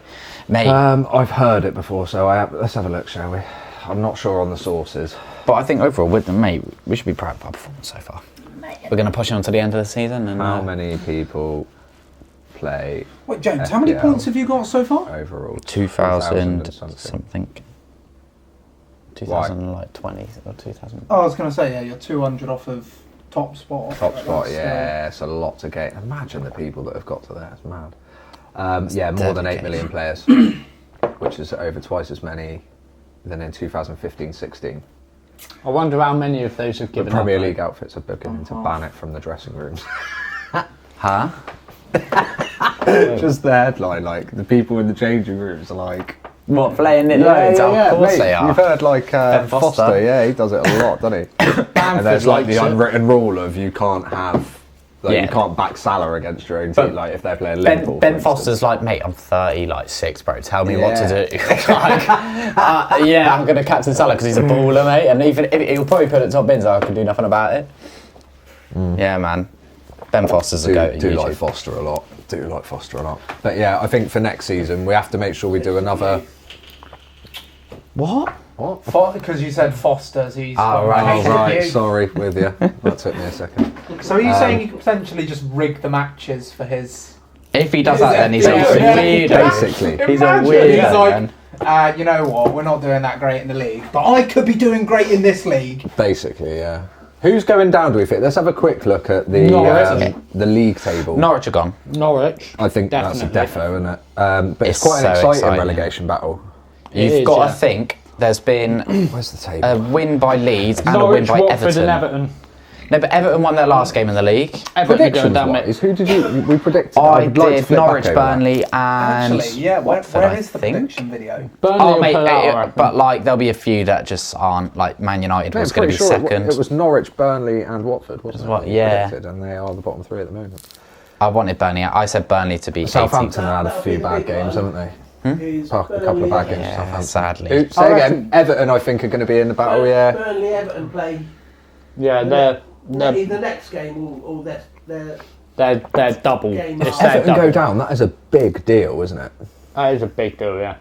Mate, I've heard it before, so let's have a look, shall we? I'm not sure on the sources. but I think overall, with them, mate, we should be proud of our performance so far. We're going to push on to the end of the season. And How many people play Wait, James, how many FPL points have you got so far? overall? 2,000 and something. 2020 or 2000. Oh, I was going to say, yeah, you're 200 off of top spot. Top spot, That's, yeah, it's a lot to get. Imagine the people that have got to there, it's mad. Yeah, more than 8 million players, which is over twice as many than in 2015-16. I wonder how many of those have The given Premier up. League outfits are beginning to ban it from the dressing rooms. Huh? Just the headline, like, the people in the changing rooms are like... What, playing it loads? Of course mate, they are. You've heard, like, Ben Foster, Foster. yeah, he does it a lot, doesn't he? And there's, like, the likes it. unwritten rule of you can't have... Like, Yeah. you can't back Salah against your own But team, like, if they're playing Liverpool, Ben for Foster's instance. like, mate, I'm 36, bro. Tell me what to Yeah. do. Like, yeah, I'm going to captain Salah because he's a baller, mate. And even if he'll probably put it top bins, I can do nothing about it. Yeah, man. Ben Foster's a goat. Do like Foster a lot. Do like Foster a lot. But yeah, I think for next season we have to make sure we do another. What? What? Because you said Foster's, he's Oh, got right. a Oh right, review. sorry, with you. That took me a second. So are you saying you could potentially just rig the matches for his... If he does that, then he's a Yeah. weirdo. Basically. He's a Imagine, weirdo, he's like, man. you know what, we're not doing that great in the league, but I could be doing great in this league. Basically, yeah. Who's going down, do we think? Let's have a quick look at the league table. Norwich are gone. Norwich. I think that's a Definitely. defo, isn't it? But it's It's quite an so exciting exciting. relegation battle. You've is, got yeah. to think there's been Where's the table? a win by Leeds and a win Norwich, by Watford Everton. and Everton. No, but Everton won their last game in the league. Everton are going down, Predictions-wise, mate. who did we predicted? I would like to did flip back Norwich, over that. Burnley, and Actually, yeah, Watford, where I is the think. prediction video? Burnley Oh, will mate, pull out, I reckon. but like there'll be a few that just aren't. Like Man United No, was I'm going to pretty be sure second. It was Norwich, Burnley, and Watford, wasn't it? what- that we yeah. predicted, and they are the bottom three at the moment. I wanted Burnley. I said Burnley to be 18th. Southampton had a few bad games, haven't they? A couple of bad games. Yeah, Southampton. sadly. Who, say again. Everton, I think, are going to be in the battle. Yeah. Burnley, Everton play Yeah, they're either next game or their They're double. If Everton go down, that is a big deal, isn't it? That is a big deal, yeah.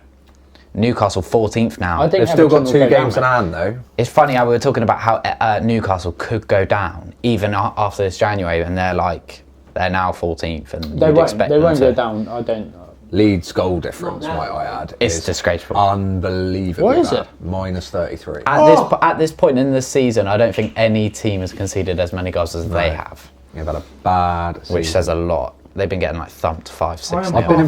Newcastle 14th now. I think They've still got Everton 2 will go games in down, hand, though. It's funny how we were talking about how Newcastle could go down even after this January, and they're now 14th, and They you'd won't. expect They them won't to. go down. I don't. Leeds' goal difference, might I add, It's is disgraceful. unbelievable. What is bad. it? Minus 33. At this point in the season, I don't think any team has conceded as many goals as they have, They've had a bad season. which says a lot. They've been getting thumped 5-6. I've been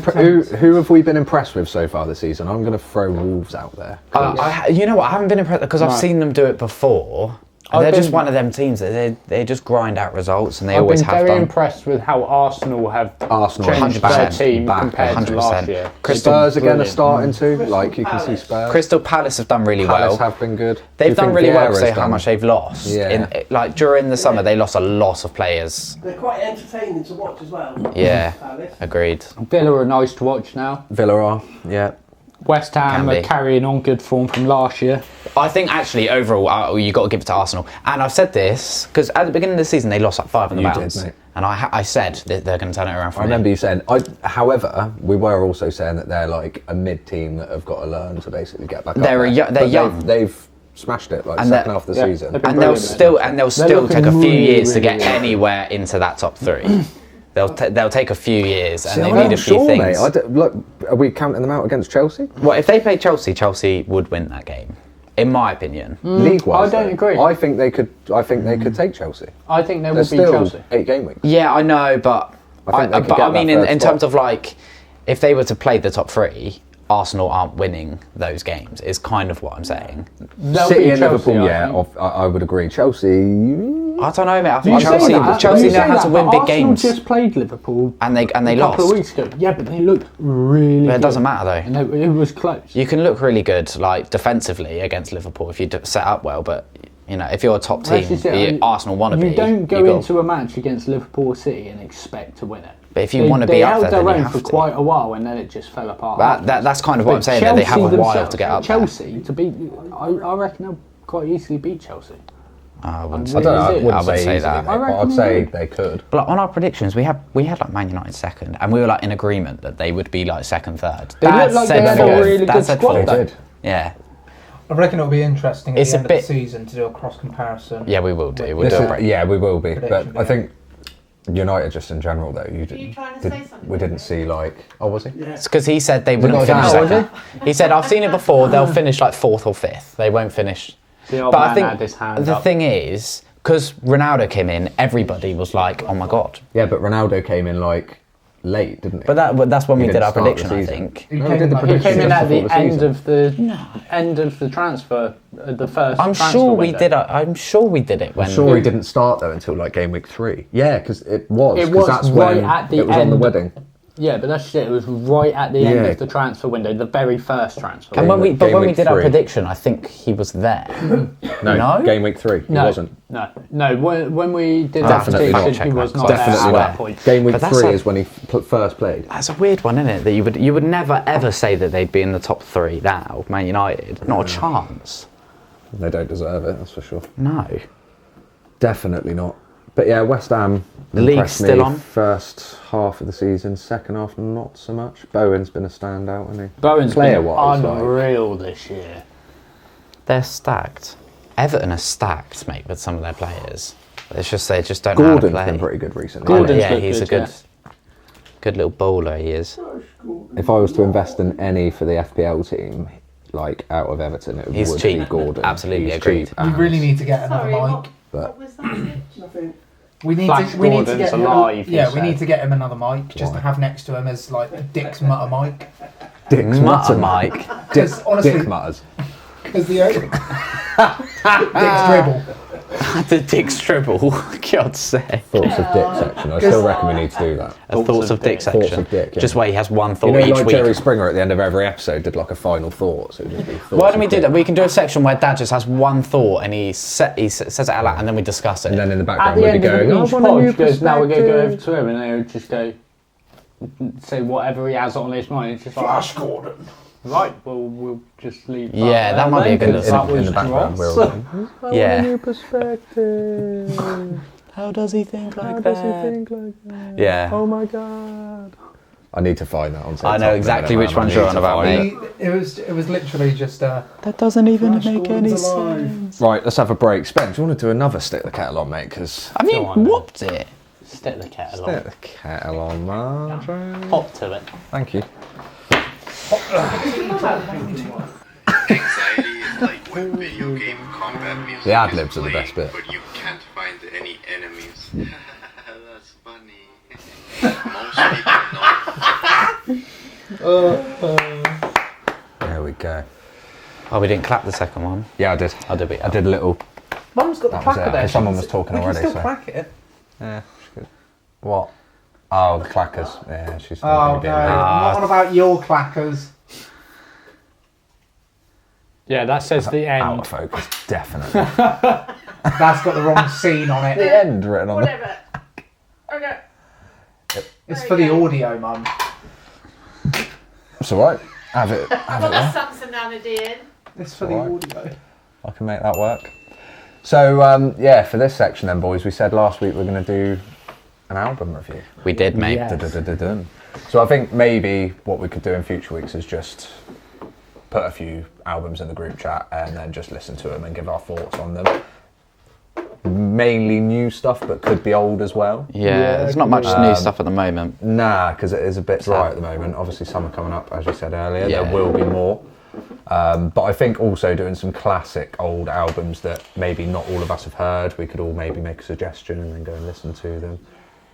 who have we been impressed with so far this season? I'm going to throw Wolves out there. You know what? I haven't been impressed because I've seen them do it before. And they're just one of them teams that they just grind out results, and they always have done. I've been very impressed with how Arsenal have changed their team compared to last year. Spurs again are starting to, you can see Spurs. Crystal Palace have done really well. Palace have been good. They've done really well to say how much they've lost. Yeah. During the summer, they lost a lot of players. They're quite entertaining to watch as well. Yeah, Palace. agreed. Villa are nice to watch now. Villa are, yeah. West Ham are carrying on good form from last year. I think actually overall you got to give it to Arsenal. And I've said this because at the beginning of the season they lost 5 on the bounce. Did, mate. And I said that they're going to turn it around. I remember you saying. However, we were also saying that they're a mid team that have got to learn to basically get back up. They're young. They've smashed it second half of the season. And they'll still take a few years to get anywhere into that top 3. They'll take a few years, and they need a few things. Mate. Look, are we counting them out against Chelsea? Well, if they played Chelsea, Chelsea would win that game, in my opinion. League-wise, I don't agree. I think they could take Chelsea. I think they will There's beat still Chelsea. 8 game weeks. Yeah, I know, but I mean, in terms of if they were to play the top 3, Arsenal aren't winning those games. Is kind of what I'm saying. City and Liverpool, I would agree. Chelsea. I don't know, mate. I think Chelsea know how to win big games. Arsenal just played Liverpool and they a lost couple of weeks ago. Yeah, but they looked really But it good. doesn't matter though. And it was close. You can look really good, defensively against Liverpool if you set up well. But if you're a top team, Arsenal want to be. You don't go into a match against Liverpool or City and expect to win it. But if you want to be up there, then you have to. They held their own for quite a while, and then it just fell apart. That's kind of what I'm saying. That they have a while to get up there. Chelsea to beat, I reckon they'll quite easily beat Chelsea. I wouldn't say that. But I'd say they could. But on our predictions, we had Man United second, and we were in agreement that they would be second, third. They looked like they had a really good squad. They did. Yeah. I reckon it'll be interesting at the end of the season to do a cross comparison. Yeah, we will do. we will be. But I think United just in general though, we didn't see was he? It's because he said they wouldn't finish second. He said, I've seen it before, they'll finish 4th or 5th. They won't finish. But I think the thing is, because Ronaldo came in, everybody was like, oh my God. Yeah, but Ronaldo came in late, didn't he? But that's when we did our prediction, I think. He came in at the end of the transfer, the first. I'm sure we did it when. I'm sure he didn't start though until game week 3. Yeah, because it was. It was that's right when at the it was end. on the wedding. Yeah, but that's it. It was right at the end of the transfer window, the very first transfer. And window. when we did our prediction, I think he was there. No, game week 3, he wasn't. No. When we did that prediction, he was not there at that point. Game week 3 is when he first played. That's a weird one, isn't it? That you would never ever say that they'd be in the top 3 now, Man United. Not a chance. They don't deserve it, that's for sure. No. Definitely not. But yeah, West Ham. The league's still on. First half of the season, second half not so much. Bowen's been a standout, hasn't he? Bowen's player-wise, been unreal this year. They're stacked. Everton are stacked, mate, with some of their players. It's just they just don't know how to play. Gordon's been pretty good recently. He's a good little bowler. He is. If I was to invest in any for the FPL team, out of Everton, it would be Gordon. Absolutely agreed. We really need to get another mic. What was that? Nothing. We need to get him. Alive, we need to get him another mic just to have next to him as Dick's Mutter mic. Dick's Mutter mic. Dick Mutters. Because the Dick's dribble. The Dick's dribble. God's sake. Thoughts of Dick section. I still reckon we need to do that. Thoughts of Dick section. Thoughts of Dick. Yeah. Just where he has one thought each week. Jerry Springer at the end of every episode did a final thought. So just be why don't we do that? We can do a section where Dad just has one thought and he says it out loud and then we discuss it. And then in the background we'll be going, now we're going to go over to him and they would just go say whatever he has on his mind. It's just Flash Gordon. Right, well, we'll just leave that. Yeah, that might be a good little in the background. Yeah. How does he think like How that? does he think like that? Yeah. Oh my god. I need to find that on TikTok. I know exactly which one you're on about, mate. It was literally just That doesn't even Flash make any Gordon's alive. sense. Right, let's have a break. Spence, do you want to do another Stick the Kettle on, mate? Because I mean, Go on, then. whooped it. Stick the kettle Stick on. the Kettle on, Marjorie. Hop to it. Thank you. Anxiety is like when video game combat music The ad-libs is are the played, best bit. but you can't find any enemies. That's funny. Most people know. There we go. Oh, we didn't clap the second one. Yeah, I did. Oh, did we? I did a little. Mum's got the That was clacker it. there. Someone was talking we already, can still so- clack it. Yeah, she's good. What? Oh, the clackers. Yeah, she's still Oh gonna no, be not on about your clackers. Yeah, that says the out end. of focus, definitely. That's got the wrong scene on it. The end written on it. Whatever. Okay. It's for the audio, Mum. It's alright. Have it I've got the there. Samsonality in. It's for the Alright. audio. I can make that work. So, yeah, for this section then, boys, we said last week we're going to do an album review. We did, mate. Yeah. Dun-dun-dun-dun-dun. So I think maybe what we could do in future weeks is just put a few albums in the group chat and then just listen to them and give our thoughts on them. Mainly new stuff, but could be old as well. Yeah, there's not much new stuff at the moment. Nah, because it is a bit dry at the moment. Obviously, summer coming up, as you said earlier. Yeah. There will be more. But I think also doing some classic old albums that maybe not all of us have heard, we could all maybe make a suggestion and then go and listen to them.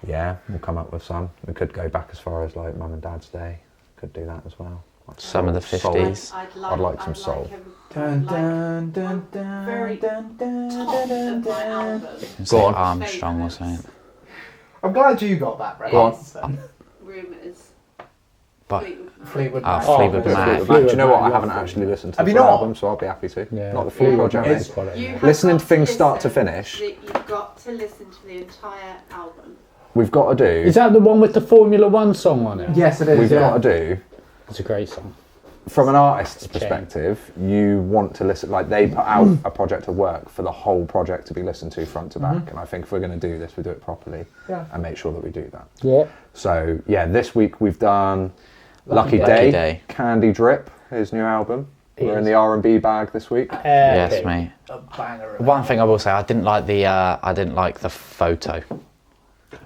Yeah, we'll come up with some. We could go back as far as like Mum and Dad's Day. Could do that as well. Like Some of the soul. 50s. I'd like some soul. Dun, dun, dun, dun, Very dun, dun, top dun, dun, of my dun. album. Say on. Armstrong or something. I'm glad you got that, Brett. Go on. Rumours. But Fleetwood Ah, Mac. Fleetwood Mac. Do you know what? I haven't actually listened to Have the you full not? album, so I'll be happy to. Yeah. Not the full project. It's- mate. You have Listening got to things start to listen finish. You've got to listen to the entire album. We've got to do. Is that the one with the Formula One song on it? Yes, it is. We've yeah. got to do. It's a great song. From an artist's Kxng. perspective, you want to listen, like they put out a project of work for the whole project to be listened to front to back. And I think if we're going to do this, we do it properly Yeah. and make sure that we do that. Yeah. So, yeah, this week we've done Lucky Day. Day, Candydrip, his new album. We're in Is. the R&B bag this week. Yes, mate. A banger. of One that. thing I will say, I didn't like the photo.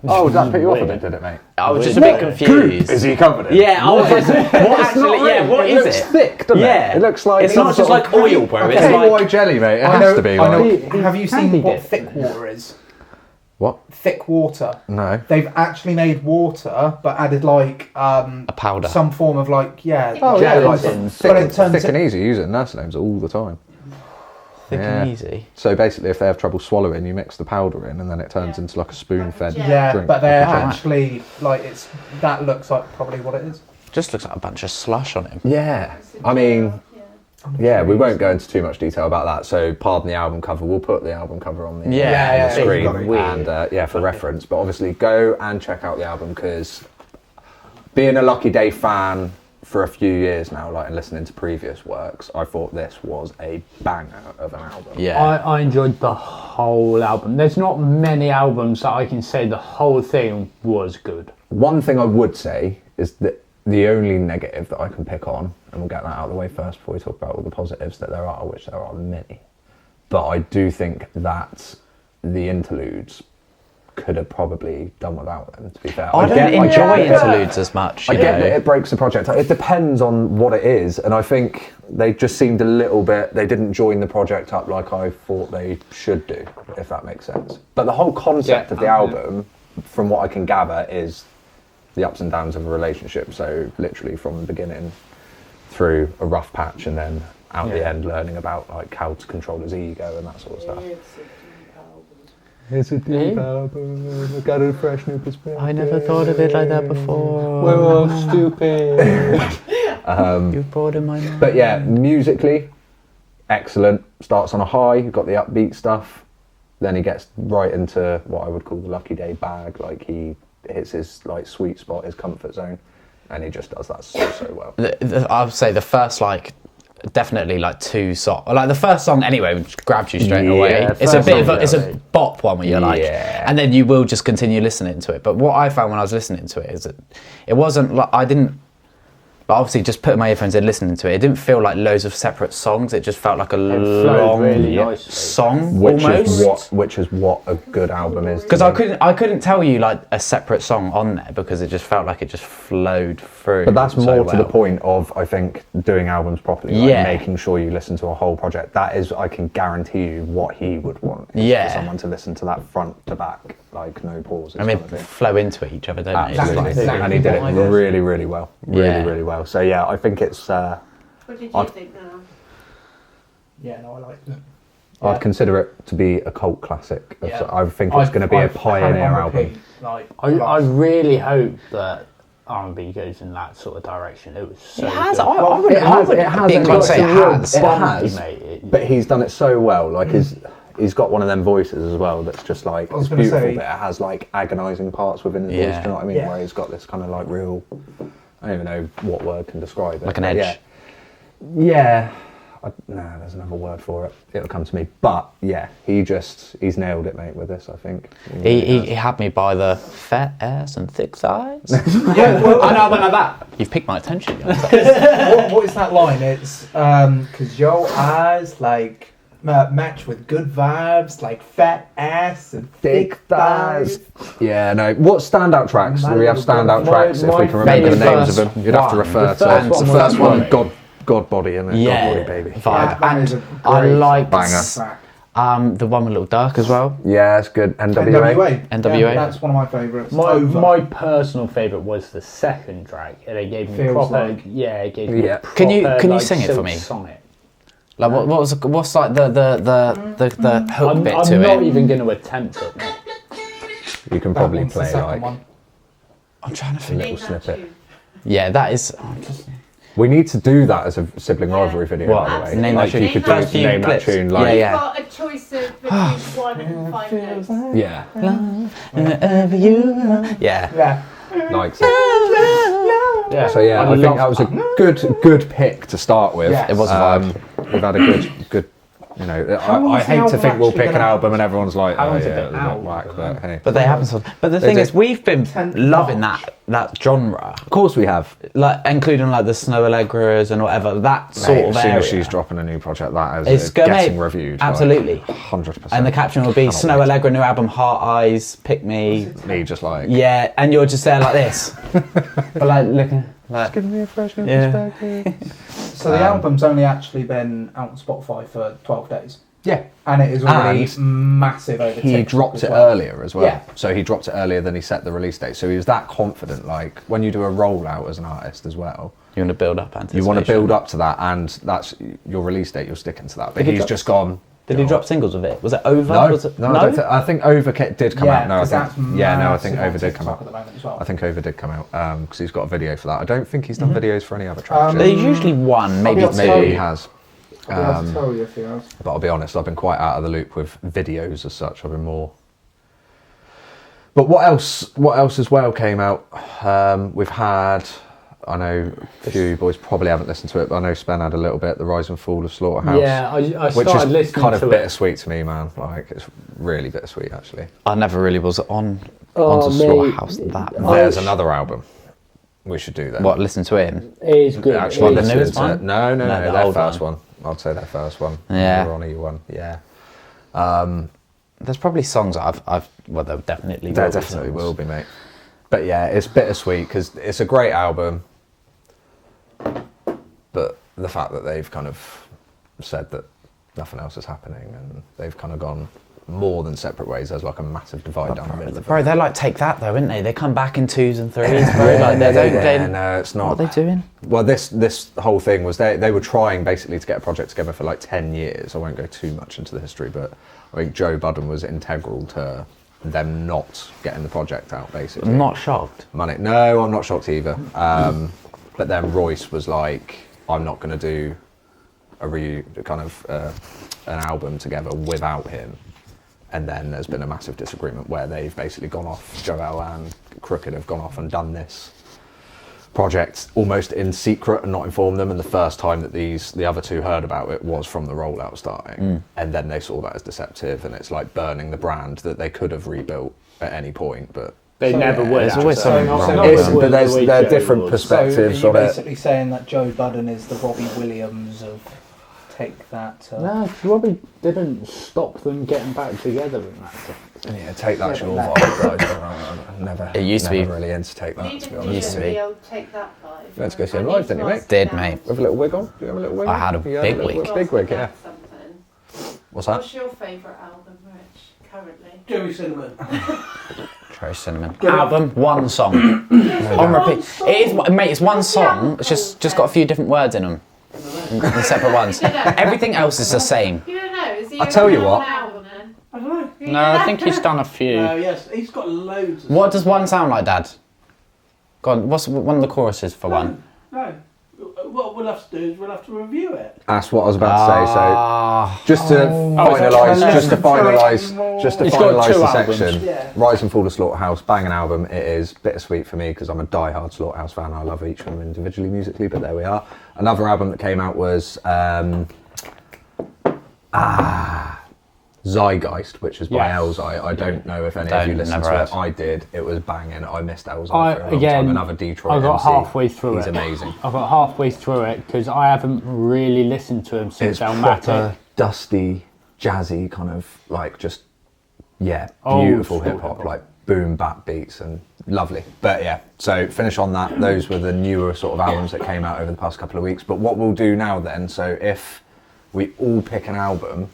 Oh, did that put you off a Weird. bit, did it, mate? I was just a bit confused. Is he covered in? Yeah, I was like, what actually? Yeah, what it is looks it? thick, doesn't Yeah. it? It looks like It's some not just sort like of oil, bro. It's KY like jelly, mate. It I has know, to be. I know. Like, Have you Candy seen what dip. thick water is? what? Thick water. No. They've actually made water, but added like a powder. some form of like Oh, jelly. like but thick, it turns thick it- and easy. Use it in nursing homes all the time. Thick Yeah. and easy. So basically, if they have trouble swallowing, you mix the powder in, and then it turns Yeah. into like a spoon-fed Yeah. Yeah, drink. but they're Right. actually like it's that looks like probably what it is. Just looks like a bunch of slush on him. Yeah, I mean, yeah, we won't go into too much detail about that. So pardon the album cover. We'll put the album cover on the, Yeah, on yeah, the screen, you've got it. and yeah, for reference. But obviously, go and check out the album because being a Lucky Day fan for a few years now, like and listening to previous works, I thought this was a banger of an album. Yeah. I enjoyed the whole album. There's not many albums that I can say the whole thing was good. One thing I would say is that the only negative that I can pick on, and we'll get that out of the way first before we talk about all the positives that there are, which there are many, but I do think that the interludes could have probably done without them, to be fair. I don't get enjoy that- interludes as much. I You get know. that it breaks the project. It depends on what it is, and I think they just seemed a little bit. They didn't join the project up like I thought they should do, if that makes sense. But the whole concept Yeah, of the album, from what I can gather, is the ups and downs of a relationship. So literally from the beginning through a rough patch, and then out the Yeah. end, learning about like how to control his ego and that sort of stuff. It's a deep album. Look at a fresh new perspective. I never thought of it like that before. We're all stupid. You brought in my mind. But yeah, musically, excellent. Starts on a high, you've got the upbeat stuff. Then he gets right into what I would call the Lucky Day bag. Like he hits his like sweet spot, his comfort zone. And he just does that so well. I would say the first like definitely like 2 songs. Like the first song anyway, which grabs you straight Yeah, away. It's a bit of first it's song, a bop one where you're like, Yeah. and then you will just continue listening to it. But what I found when I was listening to it is that it wasn't like I didn't. But obviously, just putting my earphones in, listening to it, it didn't feel like loads of separate songs. It just felt like a long really nicely. song, Which almost. is what a good album is. Because I couldn't tell you like a separate song on there because it just felt like it just flowed through. But that's so more to the well. point of, I think, doing albums properly. Like Yeah. making sure you listen to a whole project. That is, I can guarantee you, what he would want. Is Yeah. For someone to listen to that front to back, like no pauses. I mean, kind of thing. flow into each other, don't they? Absolutely. It's like- And he did it really, really well. Really, Yeah. really well. So yeah, I think it's. What did you think now? Yeah, no, I like it. I'd consider it to be a cult classic. Yeah. I think it's going to be a pioneer album. I really hope that R&B goes in that sort of direction. It was so It has. good. I wouldn't It has. be inclined to say it has. It Funky, has. mate. But he's done it so well. Like he's got one of them voices as well that's just like, I was it's gonna beautiful, say- but it has like agonising parts within his voice. Yeah. Do you know what I mean? Yeah. Where he's got this kind of like real. I don't even know what word can describe it. Like an but edge. Yeah. No, there's another word for it. It'll come to me. But yeah, he's nailed it, mate, with this, I think. He had me by the fat ass and thick thighs. Yeah, well, I know, I went like that. You've piqued my attention. what is that line? It's because your eyes like match with good vibes, like fat ass and thick thighs. Yeah, no. What standout tracks? Do we have standout My- tracks if my we can remember the favourite names of them? You'd have to one. refer The to first the one first was one. God Body, isn't it? Yeah, God Body, baby. vibe. That is a And I great liked banger. the one with Little Dirk as well. Yeah, it's good. NWA. NWA. Yeah, that's one of my favourites. My personal favourite was the second track. And it gave me Feels proper, like. yeah, it gave me Yeah. proper, Can you like, sing it for Silk me? Sonic. Like what's like the hook I'm bit to not it? even going to attempt it. Mate. You can probably play like I'm trying to a think. little Name that snippet. tune. Yeah, that is. We need to do that as a sibling rivalry video, What? by the way. Name Like, that tune. you could First do few name that clips. tune, Yeah, like yeah. You've got a choice of between 1 and 5 notes. yeah, Wherever you are. Yeah. Yeah. like so. Yeah. So yeah, I think that was a good pick to start with. Yes. It was a vibe. We've had a good. You know, How long I is the hate to album think we'll actually pick an gonna- album and everyone's like, How oh long's it yeah, been it was a out? bit whack, but hey. But they haven't. But the They thing do. is, we've been 10th loving March. that genre, Of course we have. like including like the Snow Allegras and whatever. That sort Mate, of as soon area. as she's dropping a new project, that It's is gonna getting be- reviewed. absolutely. 100%. And the caption will be Cannot Snow wait. Allegra new album, Heart Eyes, Pick Me. Me just like, Yeah, and you're just there like this, but like looking like. give me a fresh new Yeah. perspective. So the album's only actually been out on Spotify for 12 days. Yeah. And it is already And massive over He TikTok dropped as it well. earlier as well. Yeah. So he dropped it earlier than he set the release date. So he was that confident. Like when you do a rollout as an artist as well, You want to build up anticipation. you want to build up to that, and that's your release date. You're sticking to that. But Did he he's drop- just gone. Did he drop singles with it? Was it Over? No, Was it, no, I, don't I think Over did come out. No, I 'cause think that's I think massive Over on did come TikTok out. at the moment as well. I think Over did come out because he's got a video for that. I don't think he's done videos for any other tracks. There's yet. usually one, maybe able to tell Maybe two. he has. I'll be able to tell you if he has. But I'll be honest, I've been quite out of the loop with videos as such. I've been more. But what else? What else as well came out? We've had. I know a few of you boys probably haven't listened to it, but I know Spen had a little bit. The Rise and Fall of Slaughterhouse. Yeah, I which started is listening kind of to it. bittersweet to me, man. Like it's really bittersweet, actually. I never really was onto mate. Slaughterhouse that much. There's another album we should do that. What? Listen to him. It is good. Actually, the listen newest to- one? No, No, the their old first one. one. I'd say their first one. Yeah. We're on E1. Yeah. There's probably songs I've well, there definitely There will be definitely songs. will be, mate. But yeah, it's bittersweet because it's a great album. But the fact that they've kind of said that nothing else is happening and they've kind of gone more than separate ways, there's like a massive divide down the middle of Bro, it. they're like take that though, aren't they? They come back in 2s and 3s, bro. Like they don't. Yeah, no, it's not. What are they doing? Well, this whole thing was they were trying basically to get a project together for like 10 years. I won't go too much into the history, but I think Joe Budden was integral to them not getting the project out, basically. I'm not shocked. Money. No, I'm not shocked either. But then Royce was like, I'm not going to do an album together without him. And then there's been a massive disagreement where they've basically gone off, Joell and Crooked have gone off and done this project almost in secret and not inform them. And the first time that the other two heard about it was from the rollout starting, and then they saw that as deceptive, and it's like burning the brand that they could have rebuilt at any point, but they never would. There's always something wrong. But there are different perspectives so on you're it. basically saying that Joe Budden is the Robbie Williams of take that. No, Robbie didn't stop them getting back together in that sense. Yeah, take that short vibe, guys. It used to be really into take that. To be honest, used to be. Take that vibe. Let's go see him live, didn't you, mate? Did, mate. Have a little wig on? Do you have a little wig? I had a big wig. Big wig, yeah. What's that? What's your favourite album, Rich, currently? Joey Cinnamon. Cherry Cinnamon. Album, one song. On repeat. It is, mate, it's one song. It's just got a few different words in them. The separate ones. Everything else is the same. You don't know. Is he I'll tell you what. album, then? I don't know. No, I think he's done a few. No, yes, he's got loads of What does one sound like, Dad? Go on, what's one of the choruses for one? No. What we'll have to do is we'll have to review it. That's what I was about to say. So, just to finalise two the albums. section. Yeah. Rise and Fall of Slaughterhouse, banging album. It is bittersweet for me because I'm a die-hard Slaughterhouse fan. I love each of them individually, musically, but there we are. Another album that came out was Zhigeist, which is by Elzhi. I don't know if any of you listened to it. I did. It was banging. I missed Elzhi for a long time. Another Detroit I got MC. halfway through He's it. amazing. I got halfway through it because I haven't really listened to him since It's Elmatic. proper dusty, jazzy kind of like just Old beautiful school hip hop, hip-hop. like boom bap beats and lovely. But yeah, so finish on that. Those were the newer sort of albums that came out over the past couple of weeks. But what we'll do now then, so if we all pick an album.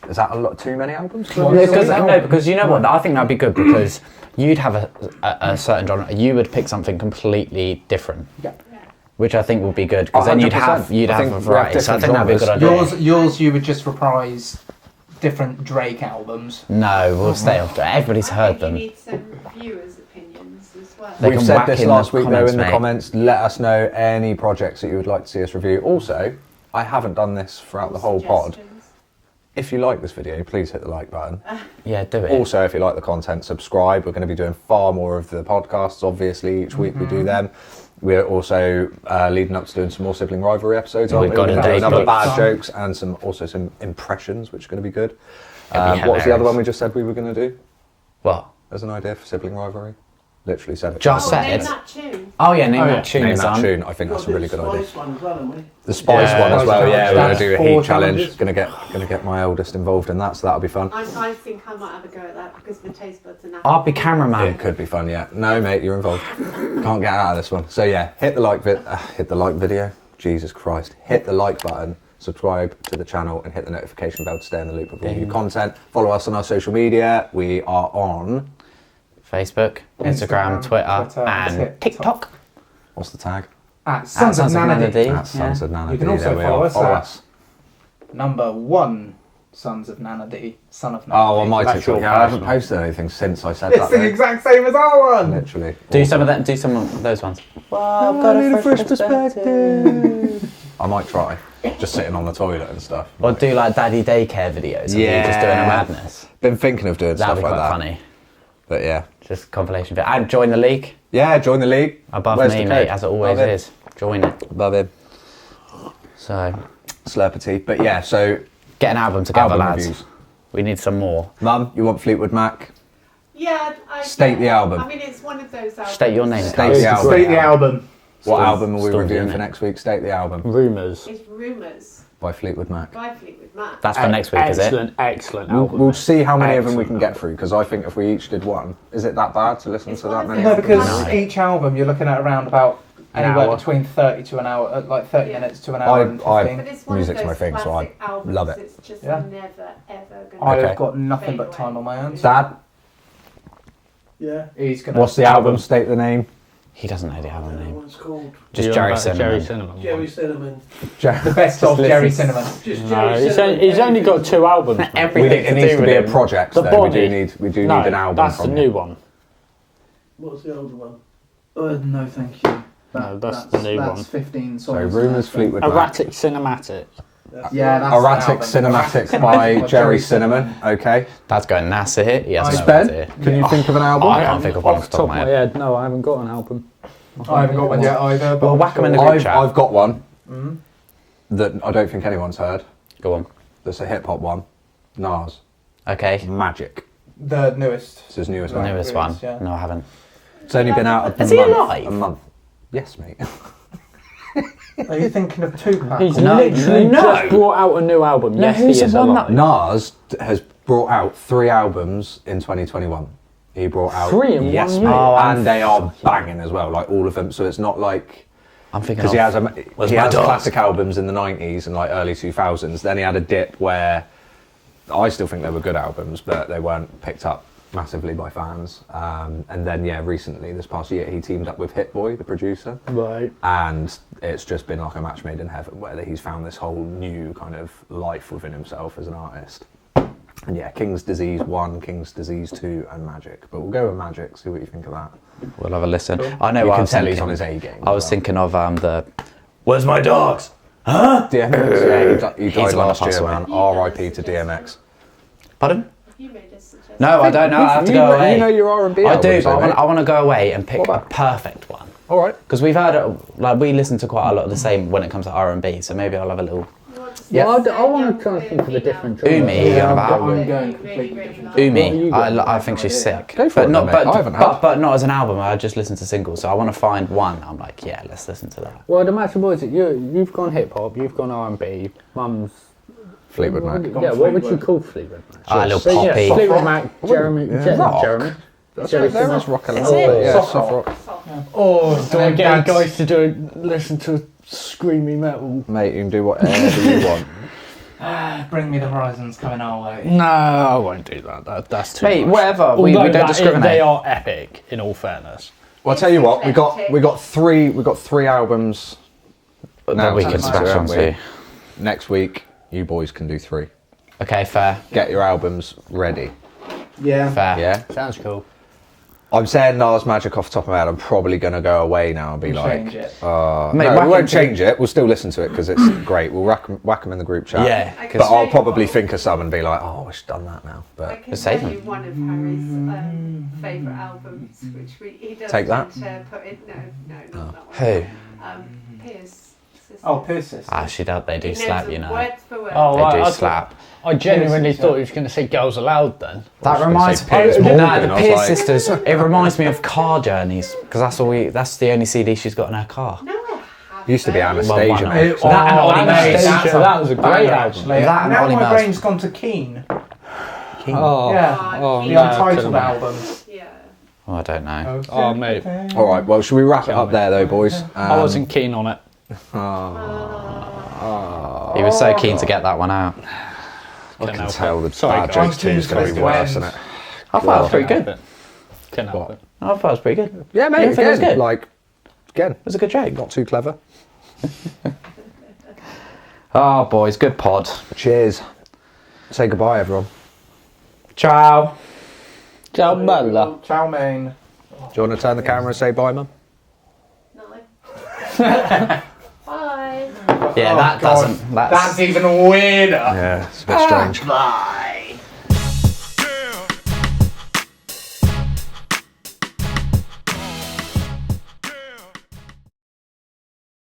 Is that a lot? Too many albums? Because you know what? I think that'd be good because you'd have a certain genre. You would pick something completely different. Yeah. Which I think would be good because then you'd have a variety. So I think that'd be a good idea. Yours, you would just reprise different Drake albums. No, we'll stay off. Everybody's heard You them. need some viewers' opinions as well. They We've can said whack this in last the week though comments, in the mate. comments. Let us know any projects that you would like to see us review. Also, I haven't done this throughout the whole pod. If you like this video, please hit the like button. Yeah, do it. Also, if you like the content, subscribe. We're going to be doing far more of the podcasts, obviously. Each week we do them. We're also leading up to doing some more sibling rivalry episodes. We've got We're a doing date other book. bad jokes and some impressions, which are going to be good. It'll be What was the other hilarious. one we just said we were going to do What? as an idea for sibling rivalry? Literally said it. Just said. Name that tune. Oh yeah, name that tune. Name is that on. tune. I think that's a really good idea. Spice one as well, haven't we? The Spice one as well. Yeah, we're going to do a That's heat 4 challenge. challenges. Gonna get my eldest involved in that, so that'll be fun. I think I might have a go at that because the taste buds are now. I'll be cameraman. It could be fun, yeah. No, mate, you're involved. Can't get out of this one. So yeah, hit the like video. Jesus Christ, hit the like button. Subscribe to the channel and hit the notification bell to stay in the loop of all new content. Follow us on our social media. We are on Facebook, Instagram, Twitter, and TikTok. What's the tag? At Sons of Nanady. At Sons of Nanady. You can also There we follow are. us Follow at us. number 1 Sons of Nanady. Son of Nanady. Oh, I might That's have. your Yeah, I haven't personal. posted anything since I said It's that. the though. exact same as our one. Literally. Do some of that. Do some of those ones. Well, I've got a fresh perspective. I might try. Just sitting on the toilet and stuff. Or do like daddy daycare videos. Of you just doing a madness. Been thinking of doing That'd stuff be like quite that. funny. But yeah. Just compilation video. And join the league. Yeah, join the league. Above Where's me, the mate, code? as it always Above him. is. Join it. Above him. So, Slurpity. But yeah, so get an album together, album lads. reviews. We need some more. Mum, you want Fleetwood Mac? Yeah, State the album. I mean, it's one of those albums. State your name. State the album. State the album. What album are we Storm reviewing doing for it. next week? State the album Rumours. It's Rumours by Fleetwood Mac. by Fleetwood Mac. That's for next week, is it? Excellent We'll, album. we'll see how many of them we can Excellent get album. through because I think if we each did one, is it that bad to listen It's to one that of many? those- No, because No. each album you're looking at around about anywhere hour. between 30 to an hour, like 30 Yeah. minutes to an hour and 15. But it's one Music's of my those thing, so I classic albums. love it. It's just Yeah. never ever going I've Okay. got nothing but time on my hands. Dad, Yeah. He's gonna. what's the album? State the name. He doesn't know the I album don't know name. what it's called. Just You're Jerry about the Jerry Cinnamon. Cinnamon. Jerry one. Cinnamon. The best of Jerry Cinnamon. Just No, Jerry he's Cinnamon. only got 2 albums. mate. Everything It needs to be a him. project The though. We Body. do No, need an album that's the from new you. one. What's the older one? No, thank you. No, that's the new That's one. 15 So songs. Rumours, Fleetwood Mac. Erratic Cinematic. Yeah, that's Erratic Cinematics by Jerry Cinnamon. Okay. That's going NASA hit. Yes, Ben, can you think of an album? I can't think of one off the top of my head. No, I haven't got an album. I haven't got one yet either. Well, whack them in the group chat. I've got one that I don't think anyone's heard. Go on. That's a hip hop one. Nas. Okay. Magic. The newest. It's his newest The one. newest one. Yeah. No, I haven't. It's only been out a Is he month. alive? A month. Yes, mate. Are you thinking of Tupac? He's No, literally no. just brought out a new album. No, Yes, who's he is the one alive. Nas has brought out 3 albums in 2021. He brought out 3 in yes, one mate, year? Oh, and they are banging as well, like all of them. So it's not like I'm thinking because he has Where's he my has dog? classic albums in the 90s and like early 2000s. Then he had a dip where I still think they were good albums, but they weren't picked up massively by fans. And then recently this past year he teamed up with Hit Boy, the producer. Right. And it's just been like a match made in heaven where he's found this whole new kind of life within himself as an artist. And King's Disease 1, King's Disease 2 and Magic. But we'll go with Magic, see what you think of that. We'll have a listen. I know You what I can was tell thinking. he's on his A game. I was thinking of the Where's my dogs? Huh? DMX, he He's died the one last that passed year, away. man. R.I.P. to DMX. Pardon? You made a suggestion. No, I don't know. I have to go away. You know your R&B I do, albums, but though, I want to go away and pick What a about- perfect one. All right. Because we've heard, we listen to quite a lot of the same when it comes to R&B, so maybe I'll have a little... Yeah, I want to try and think of a different genre. Umi, Yeah, about I'm going completely different. Umi, I think she's sick. Go for it, not, then, mate. I haven't heard. but not as an album, I just listen to singles, so I want to find one. I'm like, yeah, let's listen to that. Well, the matter was that you've gone hip hop, you've gone R&B. Mum's Fleetwood Mac. Yeah, what would you call Fleetwood Mac? A little So, poppy. Yeah, Fleetwood Mac, Jeremy. Rock. Jeremy. There is rock element. it? Yeah, Soft soft rock. rock. Oh, Do I get guys to listen to screamy metal? Mate, you can do whatever you want. Bring Me the Horizons coming our way. No, I won't do that. That's too Mate, much. whatever, we Although don't discriminate. They are epic, in all fairness. Well, I'll tell you what, we got three albums That we to could listen to, smash haven't onto. we? Next week, you boys can do 3. Okay, fair, Get your albums ready. Yeah. fair. Yeah. Sounds cool. I'm saying Nas Magic off the top of my head. I'm probably going to go away now and be like, Change it. Mate, no, whack we won't into- change it. We'll still listen to it because it's great. We'll whack them in the group chat. Yeah, I But can I'll tell you probably what- think of some and be like, oh, I wish I'd done that now. I But can Save tell you them. one of Harry's favourite albums, which he does Take that? tend to put in. No, not that one. Who? Pierce. Sister. Oh, Pierce's. Ah, they do He knows slap, them you know. Word for word. Oh, They right, do slap. I genuinely Pierce, thought he was going to say Girls Aloud then. That gonna reminds say Piers me. Morgan, Nah, I the was Pierce like- sisters. It reminds me of Car Journeys because that's the only CD she's got in her car. No, I haven't. used to be Well, Anastasia, why not? mate. Oh, That and Ollie Anastasia, Mays. that was a great banger, album. actually. That and Now Ollie my Mays. brain's gone to Keen. Oh, Yeah. oh, The no, Untitled couldn't- album. Yeah. Oh, I don't know. Oh, mate. All right, well, should we wrap it up there, though, boys? I wasn't keen on it. He was so keen to get that one out. I can tell the Sorry, bad guys. jokes 2 is going to be worse, isn't it? I thought it was pretty good. Couldn't help it. I thought it was pretty good. Yeah, You mate. didn't think it was Again, good? like, again, It was a good joke. not too clever. Oh, boys, good pod. Cheers. Say goodbye, everyone. Ciao. Ciao, bella. Chow mein. Do you want to turn the camera and say bye, Mum? No. Bye. Yeah, Oh, that God. doesn't. That's even weirder. Yeah, it's a bit strange.